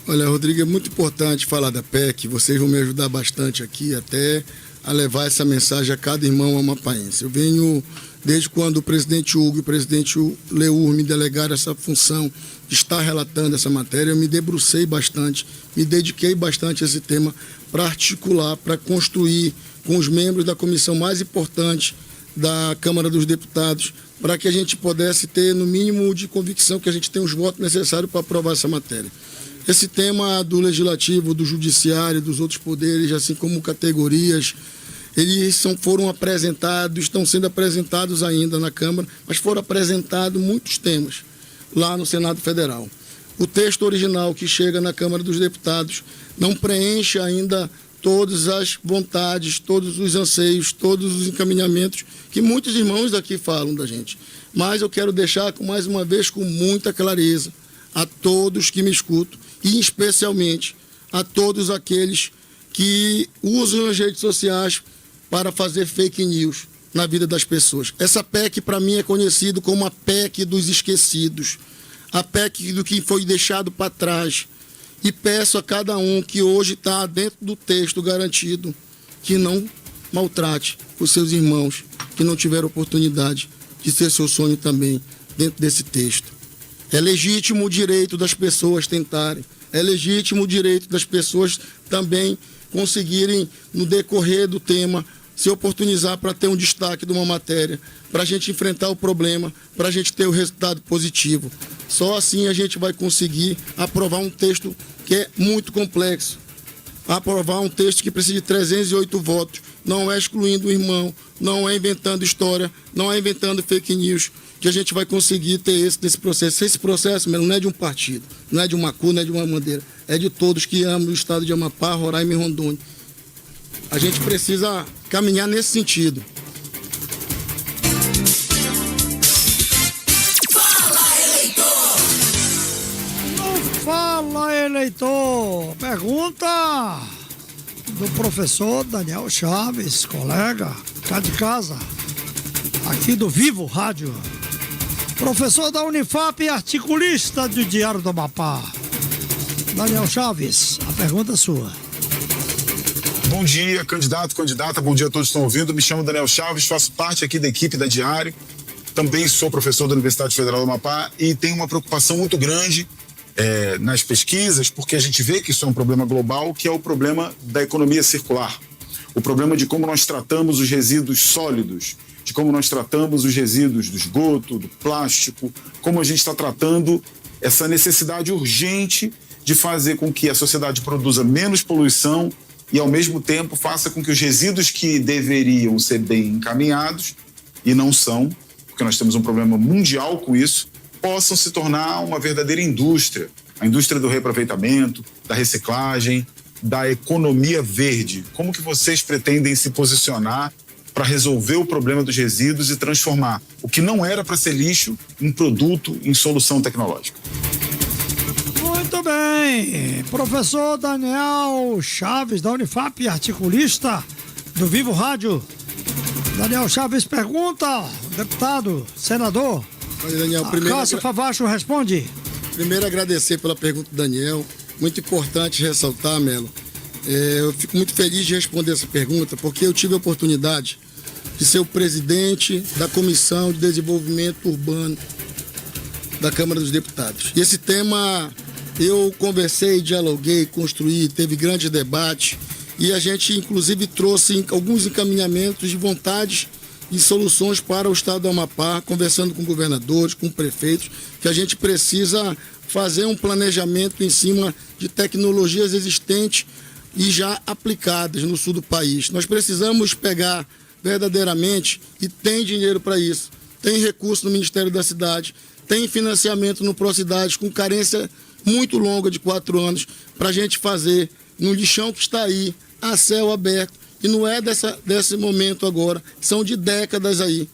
Olha, Rodrigo, é muito importante falar da PEC. Vocês vão me ajudar bastante aqui até a levar essa mensagem a cada irmão amapaense. Eu venho, desde quando o presidente Hugo e o presidente Leur me delegaram essa função de estar relatando essa matéria, eu me debrucei bastante, me dediquei bastante a esse tema para articular, para construir com os membros da comissão mais importante da Câmara dos Deputados, para que a gente pudesse ter, no mínimo, de convicção que a gente tem os votos necessários para aprovar essa matéria. Esse tema do Legislativo, do Judiciário, dos outros poderes, assim como categorias, eles foram apresentados, estão sendo apresentados ainda na Câmara, mas foram apresentados muitos temas lá no Senado Federal. O texto original que chega na Câmara dos Deputados não preenche ainda todas as vontades, todos os anseios, todos os encaminhamentos que muitos irmãos aqui falam da gente. Mas eu quero deixar, mais uma vez, com muita clareza a todos que me escutam e especialmente a todos aqueles que usam as redes sociais para fazer fake news na vida das pessoas. Essa PEC, para mim, é conhecida como a PEC dos esquecidos, a PEC do que foi deixado para trás. E peço a cada um que hoje está dentro do texto garantido que não maltrate os seus irmãos que não tiveram oportunidade de ser seu sonho também dentro desse texto. É legítimo o direito das pessoas tentarem, é legítimo o direito das pessoas também conseguirem, no decorrer do tema, se oportunizar para ter um destaque de uma matéria, para a gente enfrentar o problema, para a gente ter o resultado positivo. Só assim a gente vai conseguir aprovar um texto que é muito complexo. Aprovar um texto que precisa de 308 votos. Não é excluindo o irmão, não é inventando história, não é inventando fake news, que a gente vai conseguir ter esse processo. Esse processo não é de um partido, não é de uma cor, não é de uma bandeira. É de todos que amam o estado de Amapá, Roraima e Rondônia. A gente precisa caminhar nesse sentido. Fala, eleitor! Pergunta do professor Daniel Chaves, colega, cá de casa, aqui do Vivo Rádio. Professor da Unifap e articulista do Diário do Amapá. Daniel Chaves, a pergunta é sua. Bom dia, candidato, candidata, bom dia a todos que estão ouvindo. Me chamo Daniel Chaves, faço parte aqui da equipe da Diário. Também sou professor da Universidade Federal do Amapá e tenho uma preocupação muito grande nas pesquisas, porque a gente vê que isso é um problema global, que é o problema da economia circular. O problema de como nós tratamos os resíduos sólidos, de como nós tratamos os resíduos do esgoto, do plástico, como a gente está tratando essa necessidade urgente de fazer com que a sociedade produza menos poluição e, ao mesmo tempo, faça com que os resíduos que deveriam ser bem encaminhados, e não são, porque nós temos um problema mundial com isso, possam se tornar uma verdadeira indústria, A indústria do reaproveitamento, da reciclagem, da economia verde. Como que vocês pretendem se posicionar para resolver o problema dos resíduos e transformar o que não era para ser lixo em produto, em solução tecnológica? Muito bem. Professor Daniel Chaves, da Unifap, articulista do Vivo Rádio. Daniel Chaves pergunta, deputado, senador. Olha, Daniel, Cássio Favacho responde. Primeiro, agradecer pela pergunta do Daniel. Muito importante ressaltar, Melo. Eu fico muito feliz de responder essa pergunta, porque eu tive a oportunidade de ser o presidente da Comissão de Desenvolvimento Urbano da Câmara dos Deputados. E esse tema eu conversei, dialoguei, construí, teve grande debate e a gente inclusive trouxe alguns encaminhamentos de vontades e soluções para o estado do Amapá, conversando com governadores, com prefeitos, que a gente precisa fazer um planejamento em cima de tecnologias existentes e já aplicadas no sul do país. Nós precisamos pegar verdadeiramente, e tem dinheiro para isso, tem recurso no Ministério da Cidade, tem financiamento no Procidades com carência muito longa de 4 anos para a gente fazer no lixão que está aí, a céu aberto, e não é desse momento agora, são de décadas aí,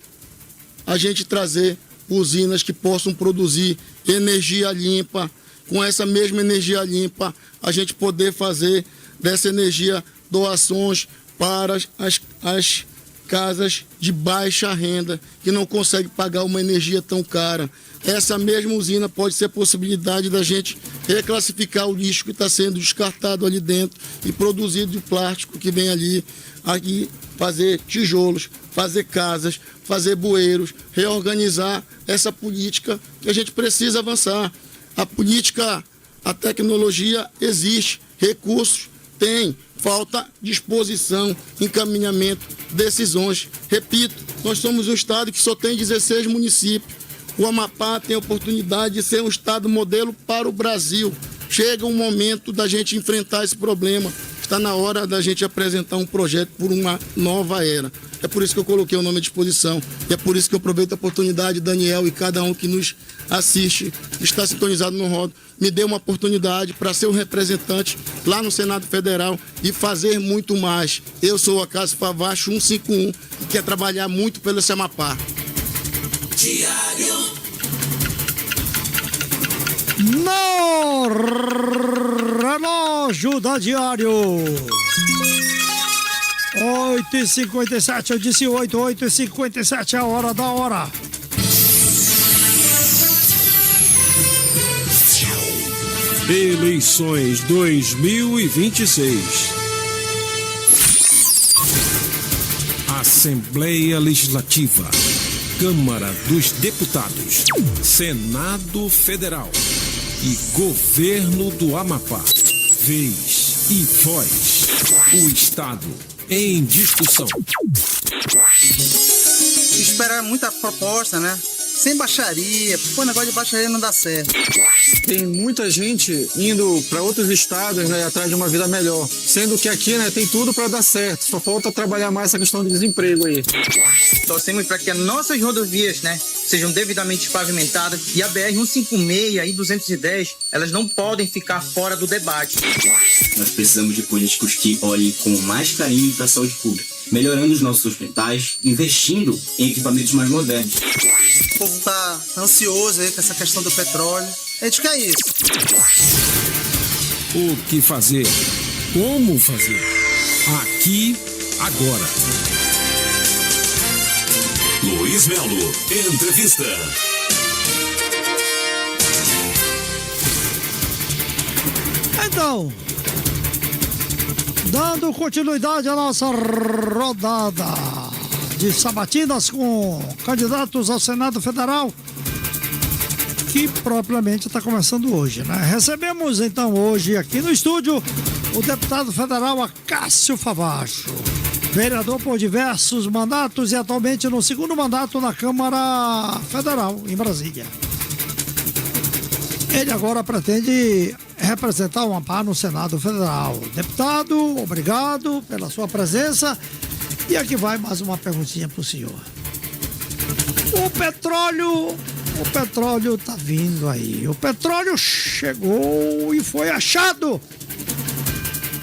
a gente trazer usinas que possam produzir energia limpa, com essa mesma energia limpa, a gente poder fazer dessa energia doações para as casas de baixa renda, que não conseguem pagar uma energia tão cara. Essa mesma usina pode ser a possibilidade da gente reclassificar o lixo que está sendo descartado ali dentro e produzido de plástico que vem ali, aqui fazer tijolos, fazer casas, fazer bueiros, reorganizar essa política que a gente precisa avançar. A política, a tecnologia existe, recursos tem, falta disposição, encaminhamento, decisões. Repito, nós somos um estado que só tem 16 municípios. O Amapá tem a oportunidade de ser um estado modelo para o Brasil. Chega um momento da gente enfrentar esse problema. Está na hora da gente apresentar um projeto por uma nova era. É por isso que eu coloquei o nome à disposição. E é por isso que eu aproveito a oportunidade, Daniel, e cada um que nos assiste, que está sintonizado no Rodo, me deu uma oportunidade para ser um representante lá no Senado Federal e fazer muito mais. Eu sou a Cássio Favacho 151 e quero trabalhar muito pelo Amapá. Diário. No relógio da Diário. 8h57, eu disse 8h57 é a hora da hora. Eleições 2026. Assembleia Legislativa, Câmara dos Deputados, Senado Federal e Governo do Amapá. Vez e voz. O Estado em discussão. Esperar muita proposta, né? Sem baixaria. Pô, negócio de baixaria não dá certo. Tem muita gente indo para outros estados, né, atrás de uma vida melhor. Sendo que aqui, né, tem tudo para dar certo. Só falta trabalhar mais essa questão de desemprego aí. Torcemos para que as nossas rodovias, né, sejam devidamente pavimentadas e a BR-156 e 210, elas não podem ficar fora do debate. Nós precisamos de políticos que olhem com mais carinho para a saúde pública, melhorando os nossos hospitais, investindo em equipamentos mais modernos. O povo tá ansioso aí com essa questão do petróleo. A gente quer isso. O que fazer? Como fazer? Aqui, agora. Luiz Melo, entrevista. Então, dando continuidade à nossa rodada de sabatinas com candidatos ao Senado Federal, que propriamente está começando hoje, né? Recebemos então hoje aqui no estúdio o deputado federal Cássio Favacho, vereador por diversos mandatos e atualmente no segundo mandato na Câmara Federal, em Brasília. Ele agora pretende representar o Amapá no Senado Federal. Deputado, obrigado pela sua presença. E aqui vai mais uma perguntinha para o senhor. O petróleo O petróleo tá vindo aí. O petróleo chegou e foi achado.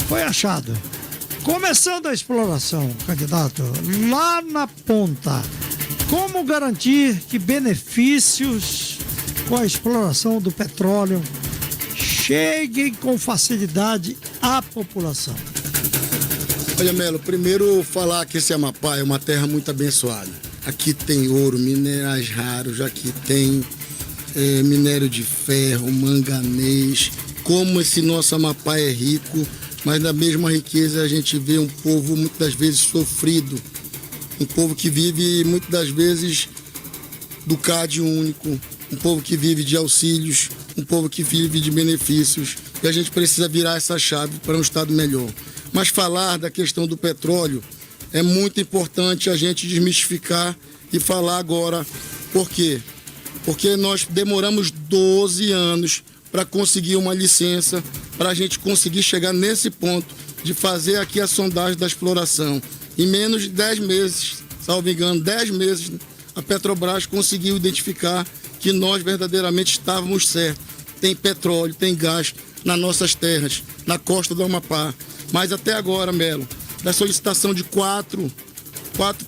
Foi achado. Começando a exploração, candidato, lá na ponta. Como garantir que benefícios com a exploração do petróleo cheguem com facilidade à população? Olha, Melo, primeiro falar que esse Amapá é uma terra muito abençoada. Aqui tem ouro, minerais raros, aqui tem minério de ferro, manganês. Como esse nosso Amapá é rico, mas na mesma riqueza a gente vê um povo muitas das vezes sofrido. Um povo que vive muitas das vezes do CAD único, um povo que vive de auxílios, um povo que vive de benefícios. E a gente precisa virar essa chave para um estado melhor. Mas falar da questão do petróleo é muito importante a gente desmistificar e falar agora. Por quê? Porque nós demoramos 12 anos para conseguir uma licença, para a gente conseguir chegar nesse ponto de fazer aqui a sondagem da exploração. Em menos de 10 meses, salvo engano, 10 meses, a Petrobras conseguiu identificar que nós verdadeiramente estávamos certos. Tem petróleo, tem gás nas nossas terras, na costa do Amapá. Mas até agora, Melo, da solicitação de quatro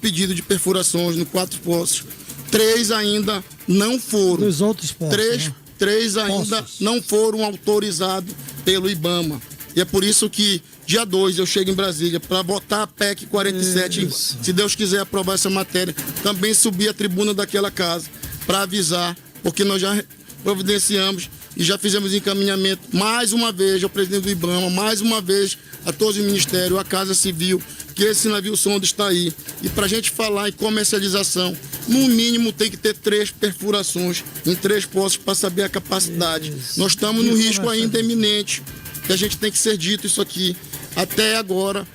pedidos de perfurações no 4 poços, 3 ainda não foram. Dos outros poços, Três ainda não foram autorizados pelo IBAMA. E é por isso que dia 2 eu chego em Brasília para votar a PEC 47, se Deus quiser aprovar essa matéria. Também subir a tribuna daquela casa para avisar, porque nós já providenciamos e já fizemos encaminhamento mais uma vez ao presidente do IBAMA, mais uma vez a todos os ministérios, a Casa Civil, que esse navio sonda está aí. E para a gente falar em comercialização, no mínimo tem que ter 3 perfurações em 3 poços para saber a capacidade. Nós estamos no risco ainda iminente, que a gente tem que ser dito isso aqui. Até agora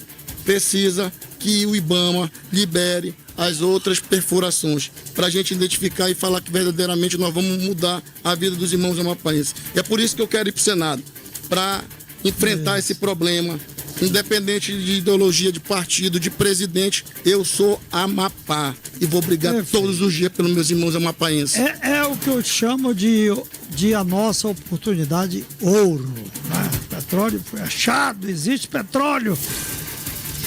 precisa que o IBAMA libere as outras perfurações, para a gente identificar e falar que verdadeiramente nós vamos mudar a vida dos irmãos amapaenses. E é por isso que eu quero ir para o Senado, para enfrentar esse problema, independente de ideologia, de partido, de presidente. Eu sou Amapá e vou brigar todos os dias pelos meus irmãos amapaenses. É o que eu chamo de a nossa oportunidade ouro. Né? Petróleo foi achado, existe petróleo.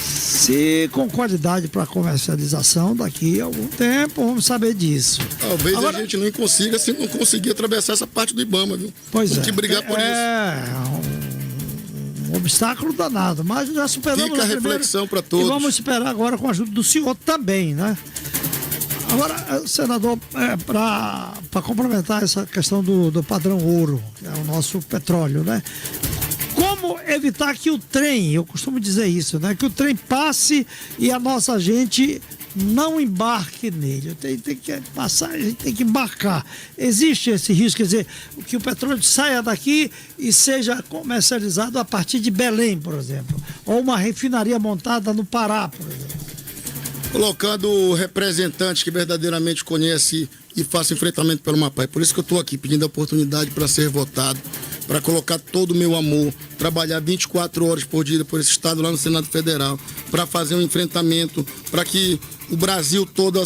Se com qualidade para comercialização, daqui a algum tempo vamos saber disso. Talvez agora, a gente não consiga, se não conseguir atravessar essa parte do IBAMA, viu? Pois Tem que brigar por isso. É um obstáculo danado, mas já superamos. Fica a reflexão para todos. E vamos esperar agora com a ajuda do senhor também, né? Agora, senador, para complementar essa questão do padrão ouro, que é o nosso petróleo, né? Como evitar que o trem, eu costumo dizer isso, né? Que o trem passe e a nossa gente não embarque nele. Tem que passar, a gente tem que embarcar. Existe esse risco, quer dizer, que o petróleo saia daqui e seja comercializado a partir de Belém, por exemplo, ou uma refinaria montada no Pará, por exemplo. Colocando representantes que verdadeiramente conhecem e façam enfrentamento pelo Amapá. É por isso que eu estou aqui pedindo a oportunidade para ser votado, para colocar todo o meu amor, trabalhar 24 horas por dia por esse estado lá no Senado Federal, para fazer um enfrentamento, para que o Brasil todo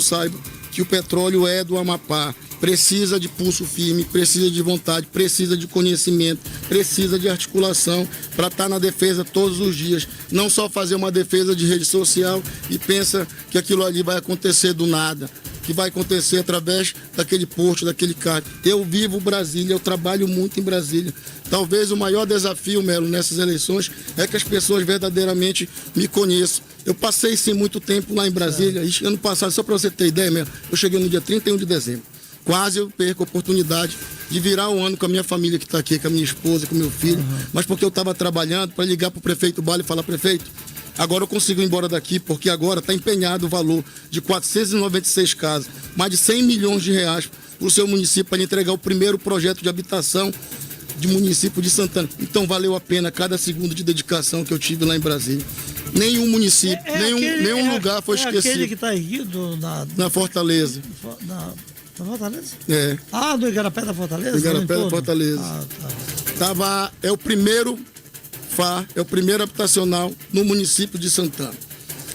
saiba que o petróleo é do Amapá. Precisa de pulso firme, precisa de vontade, precisa de conhecimento, precisa de articulação para estar na defesa todos os dias. Não só fazer uma defesa de rede social e pensa que aquilo ali vai acontecer do nada, que vai acontecer através daquele posto, daquele carro. Eu vivo Brasília, eu trabalho muito em Brasília. Talvez o maior desafio, Melo, nessas eleições é que as pessoas verdadeiramente me conheçam. Eu passei sim muito tempo lá em Brasília. Ano passado, só para você ter ideia, Melo, eu cheguei no dia 31 de dezembro. Quase eu perco a oportunidade de virar o ano com a minha família que está aqui, com a minha esposa, com o meu filho, mas porque eu estava trabalhando para ligar para o prefeito Bale e falar: prefeito, agora eu consigo ir embora daqui, porque agora está empenhado o valor de 496 casas, mais de 100 milhões de reais para o seu município, para entregar o primeiro projeto de habitação de município de Santana. Então valeu a pena cada segundo de dedicação que eu tive lá em Brasília. Nenhum município, nenhum lugar foi esquecido. É aquele que está erguido na Fortaleza. Na Fortaleza? É. Ah, do Igarapé da Fortaleza? Do Igarapé da Fortaleza. É o primeiro FAR, é o primeiro habitacional no município de Santana.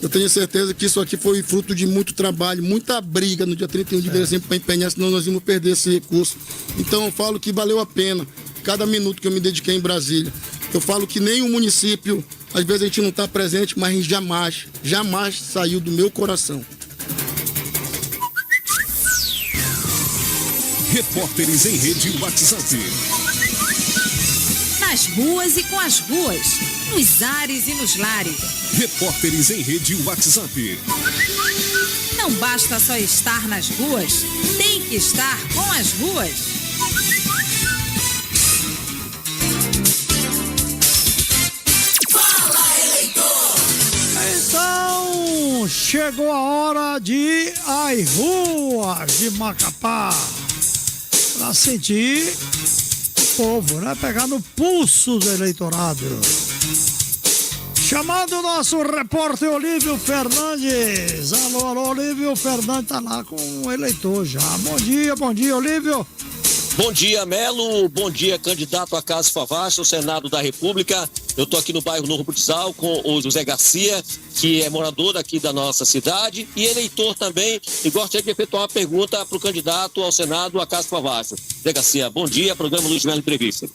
Eu tenho certeza que isso aqui foi fruto de muito trabalho, muita briga no dia 31 de dezembro para empenhar, senão nós íamos perder esse recurso. Então eu falo que valeu a pena cada minuto que eu me dediquei em Brasília. Eu falo que nem o município, às vezes a gente não está presente, mas jamais saiu do meu coração. Repórteres em Rede WhatsApp. Nas ruas e com as ruas, nos ares e nos lares. Repórteres em Rede WhatsApp. Não basta só estar nas ruas, tem que estar com as ruas. Então, chegou a hora de ir às ruas de Macapá para sentir o povo, né? Pegar no pulso do eleitorado. Chamando o nosso repórter Olívio Fernandes. Alô, Olívio Fernandes tá lá com o eleitor já. Bom dia, Olívio. Bom dia, Melo. Bom dia, candidato a Cássio Favastro, Senado da República. Eu estou aqui no bairro Novo Butzal com o José Garcia, que é morador aqui da nossa cidade e eleitor também. E gostaria de efetuar uma pergunta para o candidato ao Senado, a Cássio Favastro. José Garcia, bom dia, programa Luiz Melo Entrevista.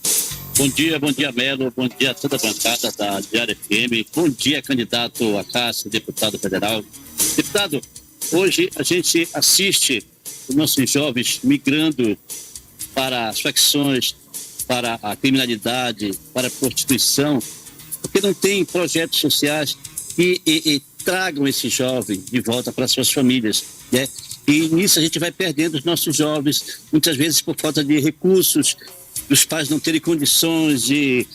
Bom dia, Melo. Bom dia a toda a bancada da Diário FM. Bom dia, candidato a Cássio, deputado federal. Deputado, hoje a gente assiste os nossos jovens migrando para as facções, para a criminalidade, para a prostituição, porque não tem projetos sociais que tragam esse jovem de volta para suas famílias, né? E nisso a gente vai perdendo os nossos jovens, muitas vezes por falta de recursos, dos pais não terem condições de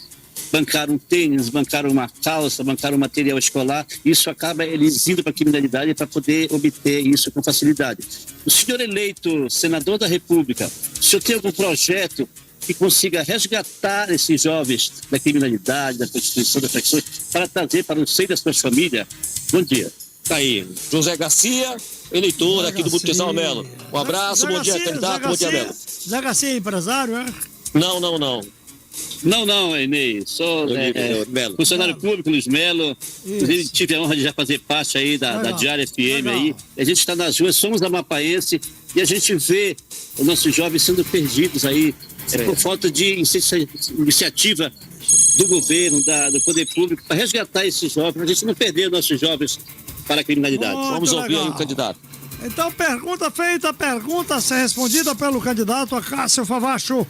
bancar um tênis, bancar uma calça, bancar um material escolar. Isso acaba eles indo para a criminalidade para poder obter isso com facilidade. O senhor eleito senador da República, o senhor tem algum projeto que consiga resgatar esses jovens da criminalidade, da prostituição, das facções, para trazer para o seio das suas famílias? Bom dia. Tá aí, José Garcia, eleitor Zé aqui do Butizal Melo. Um abraço, Zé bom dia, Garcia, candidato, bom dia, Melo. Zé Garcia é empresário, é? Não, Enei. Sou funcionário público, Luiz Melo. Inclusive, tive a honra de já fazer parte aí da Diário FM aí. A gente está nas ruas, somos amapaense e a gente vê os nossos jovens sendo perdidos aí por falta de iniciativa do governo, do poder público, para resgatar esses jovens, para a gente não perder os nossos jovens para a criminalidade. Vamos ouvir aí o candidato. Então, pergunta feita, pergunta ser respondida pelo candidato a Cássio Favastro.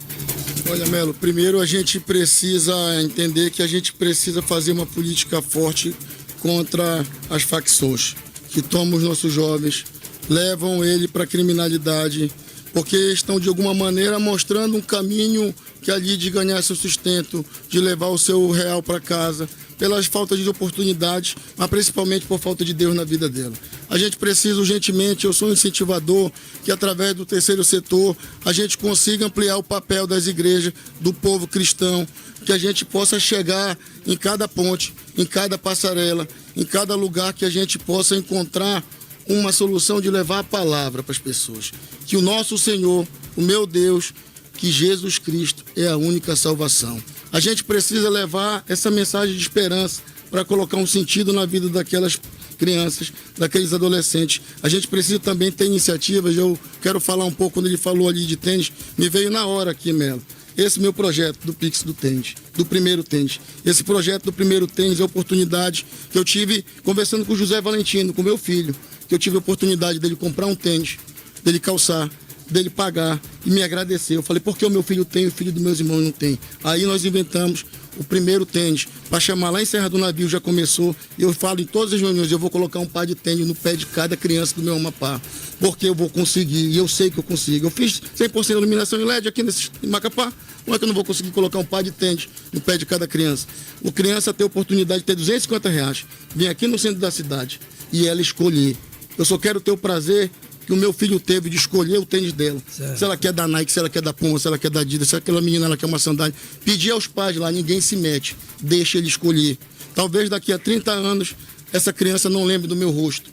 Olha, Melo, primeiro a gente precisa entender que a gente precisa fazer uma política forte contra as facções que tomam os nossos jovens, levam ele para a criminalidade, porque estão de alguma maneira mostrando um caminho que ali de ganhar seu sustento, de levar o seu real para casa, pelas faltas de oportunidades, mas principalmente por falta de Deus na vida dela. A gente precisa urgentemente, eu sou um incentivador, que através do terceiro setor a gente consiga ampliar o papel das igrejas, do povo cristão, que a gente possa chegar em cada ponte, em cada passarela, em cada lugar que a gente possa encontrar uma solução de levar a palavra para as pessoas. Que o nosso Senhor, o meu Deus, que Jesus Cristo é a única salvação. A gente precisa levar essa mensagem de esperança para colocar um sentido na vida daquelas crianças, daqueles adolescentes. A gente precisa também ter iniciativas. Eu quero falar um pouco, quando ele falou ali de tênis, me veio na hora aqui, Melo. Esse meu projeto do Pix do tênis, do primeiro tênis. Esse projeto do primeiro tênis é a oportunidade que eu tive conversando com o José Valentino, com meu filho, que eu tive a oportunidade dele comprar um tênis, dele calçar, dele pagar e me agradecer. Eu falei, porque o meu filho tem, o filho dos meus irmãos não tem. Aí nós inventamos o primeiro tênis, para chamar lá em Serra do Navio, já começou. Eu falo em todas as reuniões, eu vou colocar um par de tênis no pé de cada criança do meu Amapá, porque eu vou conseguir, e eu sei que eu consigo. Eu fiz 100% de iluminação em LED aqui em Macapá, como é que eu não vou conseguir colocar um par de tênis no pé de cada criança? O criança tem a oportunidade de ter R$250, vir aqui no centro da cidade e ela escolher. Eu só quero ter o prazer que o meu filho teve de escolher o tênis dela. Certo. Se ela quer da Nike, se ela quer da Puma, se ela quer da Adidas, se aquela menina ela quer uma sandália. Pedir aos pais lá, ninguém se mete. Deixa ele escolher. Talvez daqui a 30 anos essa criança não lembre do meu rosto,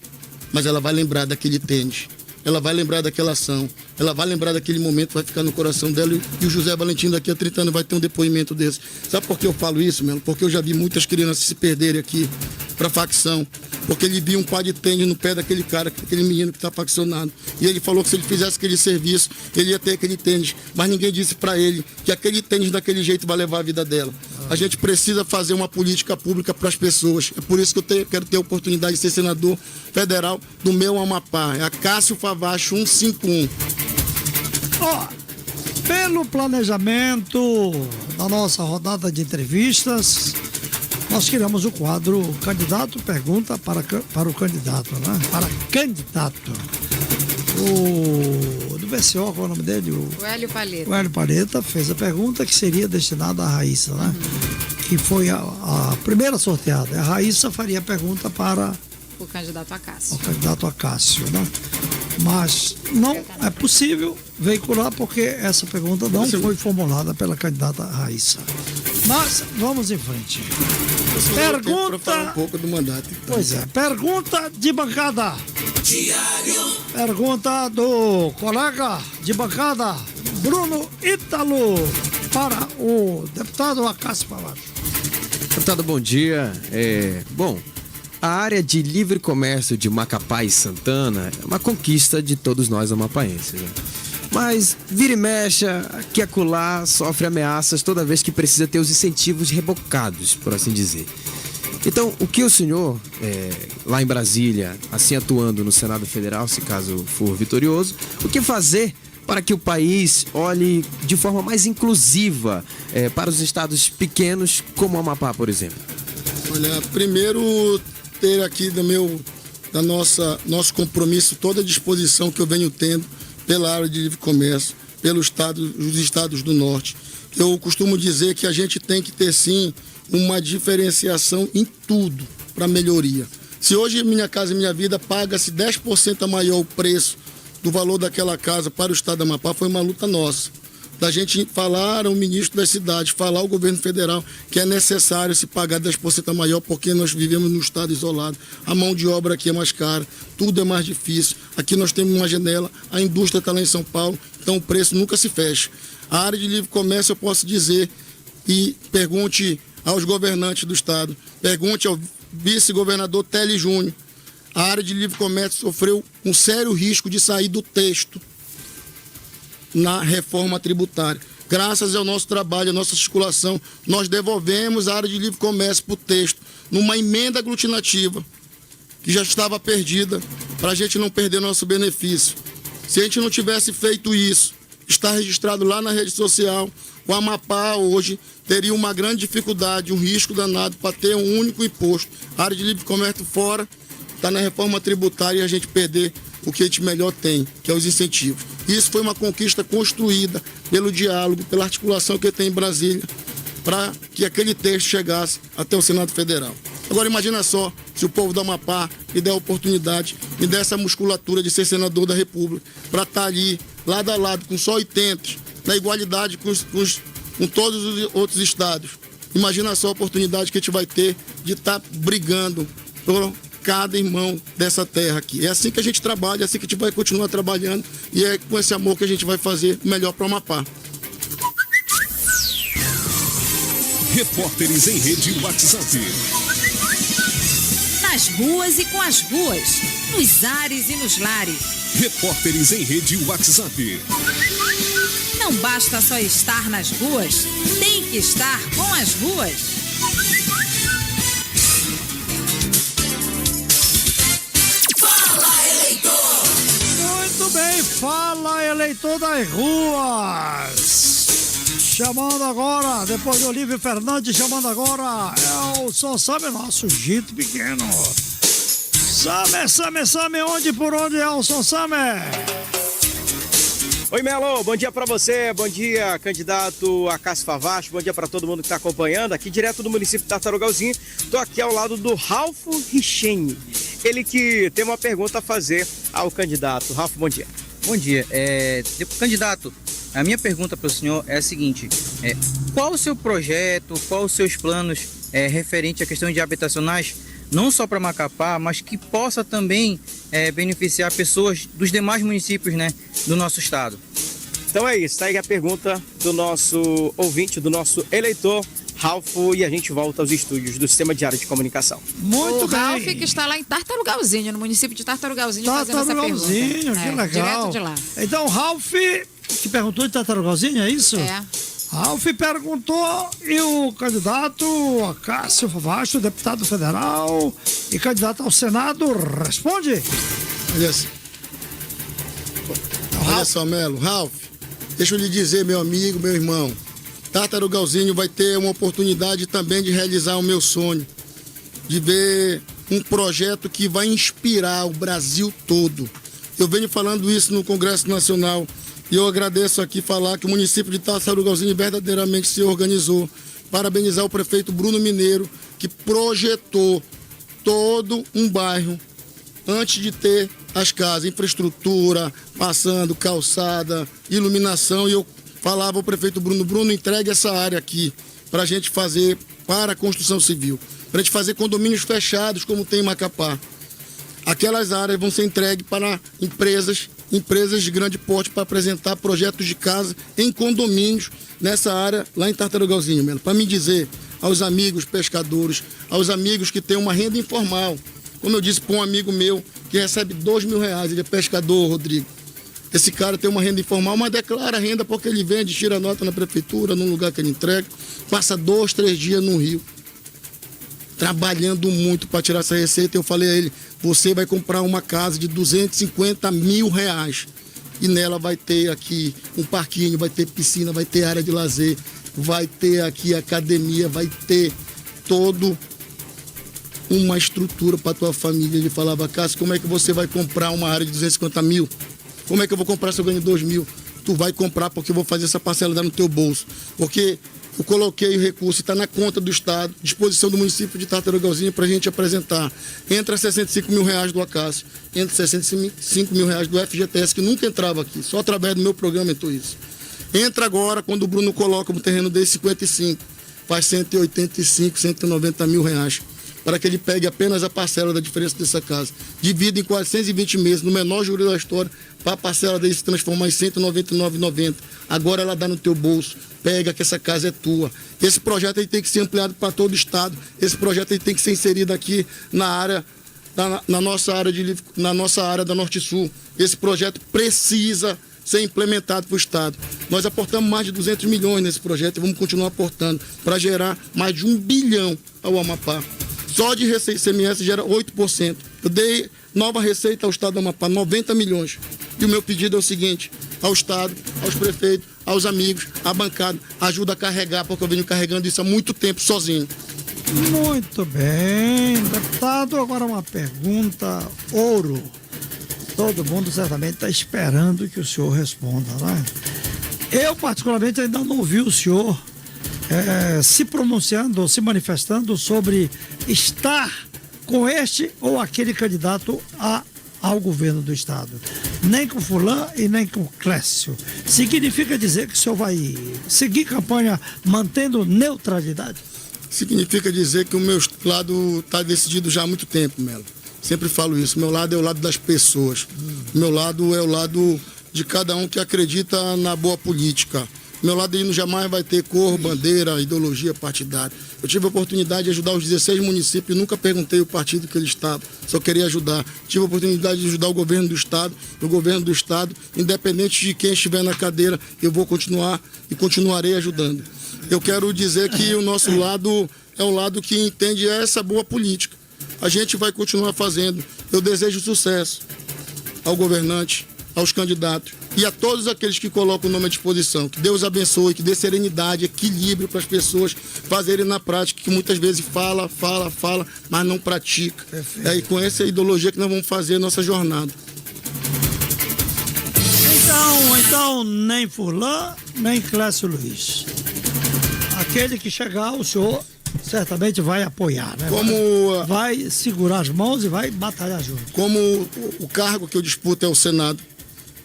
mas ela vai lembrar daquele tênis. Ela vai lembrar daquela ação. Ela vai lembrar daquele momento, vai ficar no coração dela. E o José Valentino daqui a 30 anos vai ter um depoimento desse. Sabe por que eu falo isso, mano? Porque eu já vi muitas crianças se perderem aqui para facção, porque ele viu um par de tênis no pé daquele cara, aquele menino que está faccionado. E ele falou que se ele fizesse aquele serviço, ele ia ter aquele tênis. Mas ninguém disse para ele que aquele tênis daquele jeito vai levar a vida dela. A gente precisa fazer uma política pública para as pessoas. É por isso que eu quero ter a oportunidade de ser senador federal do meu Amapá. É a Cássio Favacho 151. Pelo planejamento da nossa rodada de entrevistas, nós criamos o quadro Candidato Pergunta para o Candidato, né? Para candidato. O do BCO, qual é o nome dele? O Hélio Palheta. O Hélio Palheta fez a pergunta que seria destinada à Raíssa, né? Que foi a primeira sorteada. A Raíssa faria a pergunta para o candidato Acácio. O candidato Acácio, né? Mas não é possível veicular porque essa pergunta não foi formulada pela candidata Raíssa. Mas vamos em frente. Pergunta. Falar um pouco do mandato. Então. Pois é. Pergunta de bancada. Diário. Pergunta do colega de bancada Bruno Ítalo para o deputado Acácio Favacho. Deputado, bom dia. Bom, a área de livre comércio de Macapá e Santana é uma conquista de todos nós amapaenses, né? Mas vira e mexe, aqui e acolá, sofre ameaças toda vez que precisa ter os incentivos rebocados, por assim dizer. Então, o que o senhor, lá em Brasília, assim atuando no Senado Federal, se caso for vitorioso, o que fazer para que o país olhe de forma mais inclusiva para os estados pequenos, como o Amapá, por exemplo? Olha, primeiro ter aqui nosso compromisso, toda a disposição que eu venho tendo pela área de livre comércio, os estados do norte. Eu costumo dizer que a gente tem que ter sim uma diferenciação em tudo para melhoria. Se hoje Minha Casa Minha Vida paga-se 10% a maior o preço do valor daquela casa para o estado do Amapá, foi uma luta nossa. Da gente falar ao ministro das cidades, falar ao governo federal que é necessário se pagar 10% a maior porque nós vivemos num estado isolado. A mão de obra aqui é mais cara, tudo é mais difícil. Aqui nós temos uma janela, a indústria está lá em São Paulo, então o preço nunca se fecha. A área de livre comércio eu posso dizer, e pergunte aos governantes do estado, pergunte ao vice-governador Télio Júnior, a área de livre comércio sofreu um sério risco de sair do texto na reforma tributária. Graças ao nosso trabalho, à nossa articulação, nós devolvemos a área de livre comércio para o texto, numa emenda aglutinativa, que já estava perdida, para a gente não perder nosso benefício. Se a gente não tivesse feito isso, está registrado lá na rede social, o Amapá hoje teria uma grande dificuldade, um risco danado para ter um único imposto. A área de livre comércio fora, está na reforma tributária e a gente perder o que a gente melhor tem, que é os incentivos. Isso foi uma conquista construída pelo diálogo, pela articulação que tem em Brasília, para que aquele texto chegasse até o Senado Federal. Agora imagina só, se o povo do Amapá me der a oportunidade, me der essa musculatura de ser senador da República, para estar ali, lado a lado, com só 80, na igualdade com todos os outros estados. Imagina só a oportunidade que a gente vai ter de estar brigando por cada irmão dessa terra aqui. É assim que a gente trabalha, é assim que a gente vai continuar trabalhando e é com esse amor que a gente vai fazer melhor para o Amapá. Repórteres em Rede WhatsApp. Nas ruas e com as ruas, nos ares e nos lares. Repórteres em Rede WhatsApp. Não basta só estar nas ruas, tem que estar com as ruas. Muito bem, fala eleitor das ruas. Chamando agora, depois do Olívio Fernandes, chamando agora Elson Same, nosso Gito pequeno. Same, onde por onde, Elson Same? Oi, Melo, bom dia pra você, bom dia, candidato Acácio Favacho, bom dia pra todo mundo que tá acompanhando, aqui direto do município de Tartarugalzinho, tô aqui ao lado do Ralfo Richeni, ele que tem uma pergunta a fazer ao candidato. Ralfo, bom dia. Bom dia, candidato, a minha pergunta para o senhor é a seguinte, qual o seu projeto, quais os seus planos referente à questão de habitacionais, não só para Macapá, mas que possa também beneficiar pessoas dos demais municípios, né, do nosso estado? Então é isso, tá aí a pergunta do nosso ouvinte, do nosso eleitor, Ralph, e a gente volta aos estúdios do Sistema Diário de Comunicação. Muito o bem. Ralph que está lá em Tartarugalzinho, no município de Tartarugalzinho, fazendo essa pergunta. Que legal. Direto de lá. Então, Ralph, que perguntou de Tartarugalzinho, é isso? É. Ralph perguntou e o candidato Cássio Favacho, deputado federal e candidato ao Senado, responde. Olha só, Melo. Ralph, deixa eu lhe dizer, meu amigo, meu irmão, Tartarugalzinho vai ter uma oportunidade também de realizar o meu sonho, de ver um projeto que vai inspirar o Brasil todo. Eu venho falando isso no Congresso Nacional e eu agradeço aqui falar que o município de Tartarugalzinho verdadeiramente se organizou. Parabenizar o prefeito Bruno Mineiro, que projetou todo um bairro antes de ter as casas, infraestrutura, passando, calçada, iluminação. E eu falava ao prefeito Bruno, entregue essa área aqui para a gente fazer para a construção civil, para a gente fazer condomínios fechados como tem em Macapá. Aquelas áreas vão ser entregues para empresas de grande porte para apresentar projetos de casa em condomínios nessa área lá em Tartarugalzinho, mesmo. Para me dizer aos amigos pescadores, aos amigos que têm uma renda informal, como eu disse para um amigo meu que recebe R$2.000, ele é pescador, Rodrigo. Esse cara tem uma renda informal, mas declara a renda porque ele vende, tira nota na prefeitura, num lugar que ele entrega, passa 2, 3 dias no Rio, trabalhando muito para tirar essa receita. Eu falei a ele, você vai comprar uma casa de R$250 mil e nela vai ter aqui um parquinho, vai ter piscina, vai ter área de lazer, vai ter aqui academia, vai ter todo uma estrutura para tua família. Ele falava, Cássio, como é que você vai comprar uma área de 250 mil? Como é que eu vou comprar se eu ganho 2 mil? Tu vai comprar porque eu vou fazer essa parcela dar no teu bolso. Porque eu coloquei o recurso, está na conta do Estado, disposição do município de Tartarugalzinho para a gente apresentar. Entra R$65 mil do Acácio, entra R$65 mil do FGTS, que nunca entrava aqui, só através do meu programa entrou isso. Entra agora, quando o Bruno coloca um terreno desse 55, faz 185, 190 mil reais, para que ele pegue apenas a parcela da diferença dessa casa. Divide em 420 meses, no menor juros da história, para a parcela dele se transformar em 199,90. Agora ela dá no teu bolso, pega que essa casa é tua. Esse projeto aí tem que ser ampliado para todo o estado, esse projeto aí tem que ser inserido aqui na área, na nossa área da Norte Sul. Esse projeto precisa ser implementado para o estado. Nós aportamos mais de 200 milhões nesse projeto e vamos continuar aportando para gerar mais de 1 bilhão ao Amapá. Só de receita ICMS gera 8%. Eu dei nova receita ao Estado do Amapá, 90 milhões. E o meu pedido é o seguinte, ao Estado, aos prefeitos, aos amigos, à bancada, ajuda a carregar, porque eu venho carregando isso há muito tempo sozinho. Muito bem, deputado. Agora uma pergunta ouro. Todo mundo certamente está esperando que o senhor responda, né? Eu, particularmente, ainda não ouvi o senhor se pronunciando ou se manifestando sobre estar com este ou aquele candidato ao governo do estado. Nem com fulano e nem com Clécio. Significa dizer que o senhor vai seguir campanha mantendo neutralidade? Significa dizer que o meu lado está decidido já há muito tempo, Melo. Sempre falo isso. Meu lado é o lado das pessoas. Meu lado é o lado de cada um que acredita na boa política. Meu lado ele jamais vai ter cor, bandeira, ideologia partidária. Eu tive a oportunidade de ajudar os 16 municípios, nunca perguntei o partido que eles estavam, só queria ajudar. Tive a oportunidade de ajudar o governo do estado. O governo do estado, independente de quem estiver na cadeira, eu vou continuar e continuarei ajudando. Eu quero dizer que o nosso lado é um lado que entende essa boa política. A gente vai continuar fazendo. Eu desejo sucesso ao governante, aos candidatos e a todos aqueles que colocam o nome à disposição. Que Deus abençoe, que dê serenidade, equilíbrio para as pessoas fazerem na prática, que muitas vezes fala, mas não pratica. É com essa ideologia que nós vamos fazer a nossa jornada. Então, nem Furlan, nem Clécio Luiz. Aquele que chegar, o senhor certamente vai apoiar, né? Vai segurar as mãos e vai batalhar junto. Como o cargo que eu disputo é o Senado,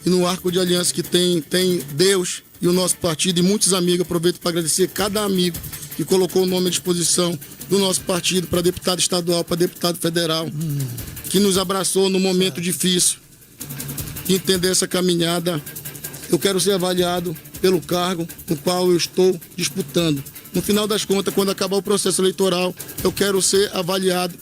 e no arco de aliança que tem Deus e o nosso partido e muitos amigos, aproveito para agradecer cada amigo que colocou o nome à disposição do nosso partido para deputado estadual, para deputado federal, que nos abraçou no momento difícil, de entender essa caminhada. Eu quero ser avaliado pelo cargo no qual eu estou disputando. No final das contas, quando acabar o processo eleitoral, eu quero ser avaliado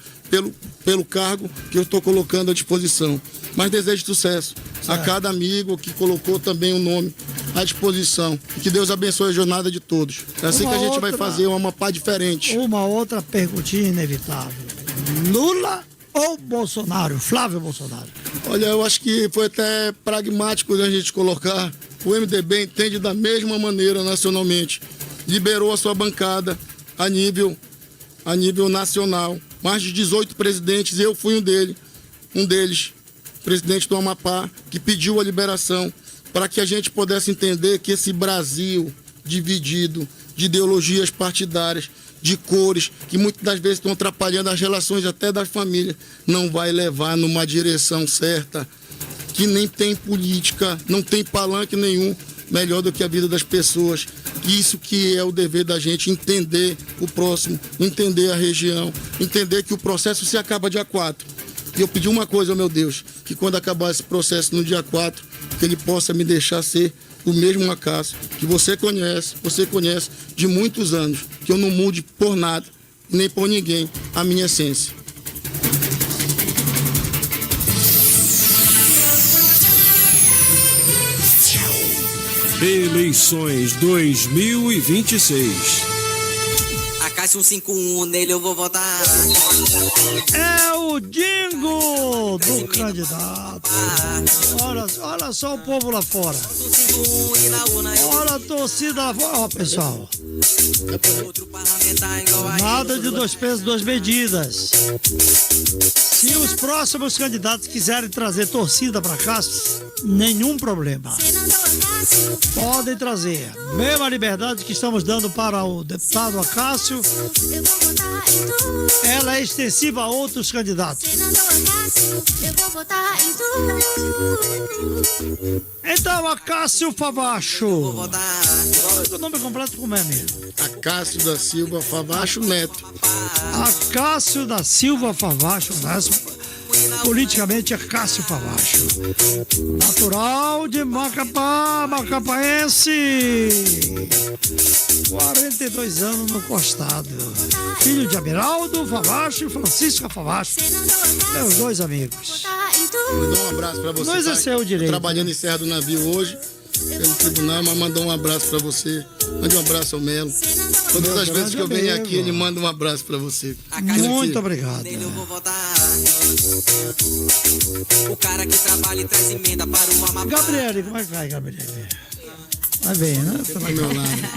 pelo cargo que eu estou colocando à disposição. Mas desejo sucesso a cada amigo que colocou também o nome à disposição. E que Deus abençoe a jornada de todos. É assim que a gente vai fazer uma Amapá diferente. Uma outra perguntinha inevitável. Lula ou Bolsonaro? Flávio Bolsonaro? Olha, eu acho que foi até pragmático a gente colocar. O MDB entende da mesma maneira nacionalmente. Liberou a sua bancada a nível nacional. Mais de 18 presidentes, eu fui um deles, presidente do Amapá, que pediu a liberação para que a gente pudesse entender que esse Brasil dividido de ideologias partidárias, de cores, que muitas das vezes estão atrapalhando as relações até das famílias, não vai levar numa direção certa, que nem tem política, não tem palanque nenhum melhor do que a vida das pessoas. Isso que é o dever da gente, entender o próximo, entender a região, entender que o processo se acaba dia 4. E eu pedi uma coisa, meu Deus, que quando acabar esse processo no dia 4, que ele possa me deixar ser o mesmo Acácio, que você conhece de muitos anos, que eu não mude por nada, nem por ninguém, a minha essência. Eleições 2026. Acácio 151, nele eu vou votar. É o Dingo do candidato. Olha só o povo lá fora. Olha a torcida lá fora. Ó, pessoal. Nada de 2 pesos, 2 medidas. Se os próximos candidatos quiserem trazer torcida para cá, nenhum problema. Podem trazer. Mesma liberdade que estamos dando para o deputado Acácio, ela é extensiva a outros candidatos. Então, Acácio Favacho. O nome completo como é mesmo? Acácio da Silva Favacho Neto. Acácio da Silva Favacho Neto. Politicamente é Cássio Favacho. Natural de Macapá, macapaense. 42 anos no costado. Filho de Amiraldo Favacho e Francisca Favacho. Meus 2 amigos. Mandou um abraço pra você. Não exerceu o direito. Trabalhando em Serra do Navio hoje, pelo tribunal, mas mandou um abraço pra você. Mande um abraço ao Melo. Todas as vezes que eu venho aqui, ele manda um abraço pra você. Muito obrigado. O cara que trabalha e traz emenda para uma Amapá. Gabriele, como é que vai, Gabriele? Vai bem, né?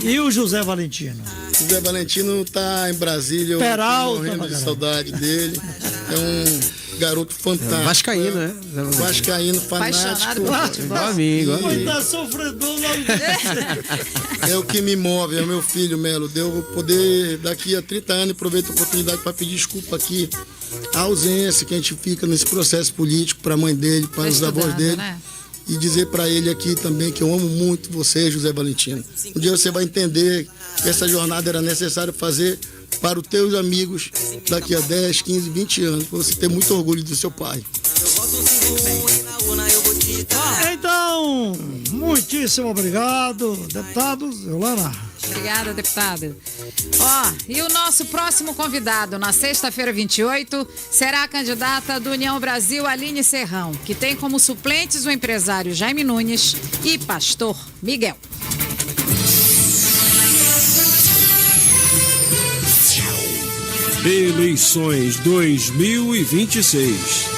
E o José Valentino? José Valentino tá em Brasília. Peralta, morrendo de saudade dele. É um garoto fantástico. Vascaíno, né? Vascaíno, fanático. Meu amigo. Tá sofredor lá. É o que me move, é o meu filho, Melo. Devo poder, daqui a 30 anos, aproveito a oportunidade para pedir desculpa aqui. A ausência que a gente fica nesse processo político para a mãe dele, para os avós dele. Né? E dizer para ele aqui também que eu amo muito você, José Valentino. Um dia você vai entender que essa jornada era necessária fazer para os teus amigos daqui a 10, 15, 20 anos, para você ter muito orgulho do seu pai. Então, muitíssimo obrigado, deputado Yolana. Obrigada, deputado. E o nosso próximo convidado, na sexta-feira 28, será a candidata do União Brasil, Aline Serrão, que tem como suplentes o empresário Jaime Nunes e pastor Miguel. Eleições 2026.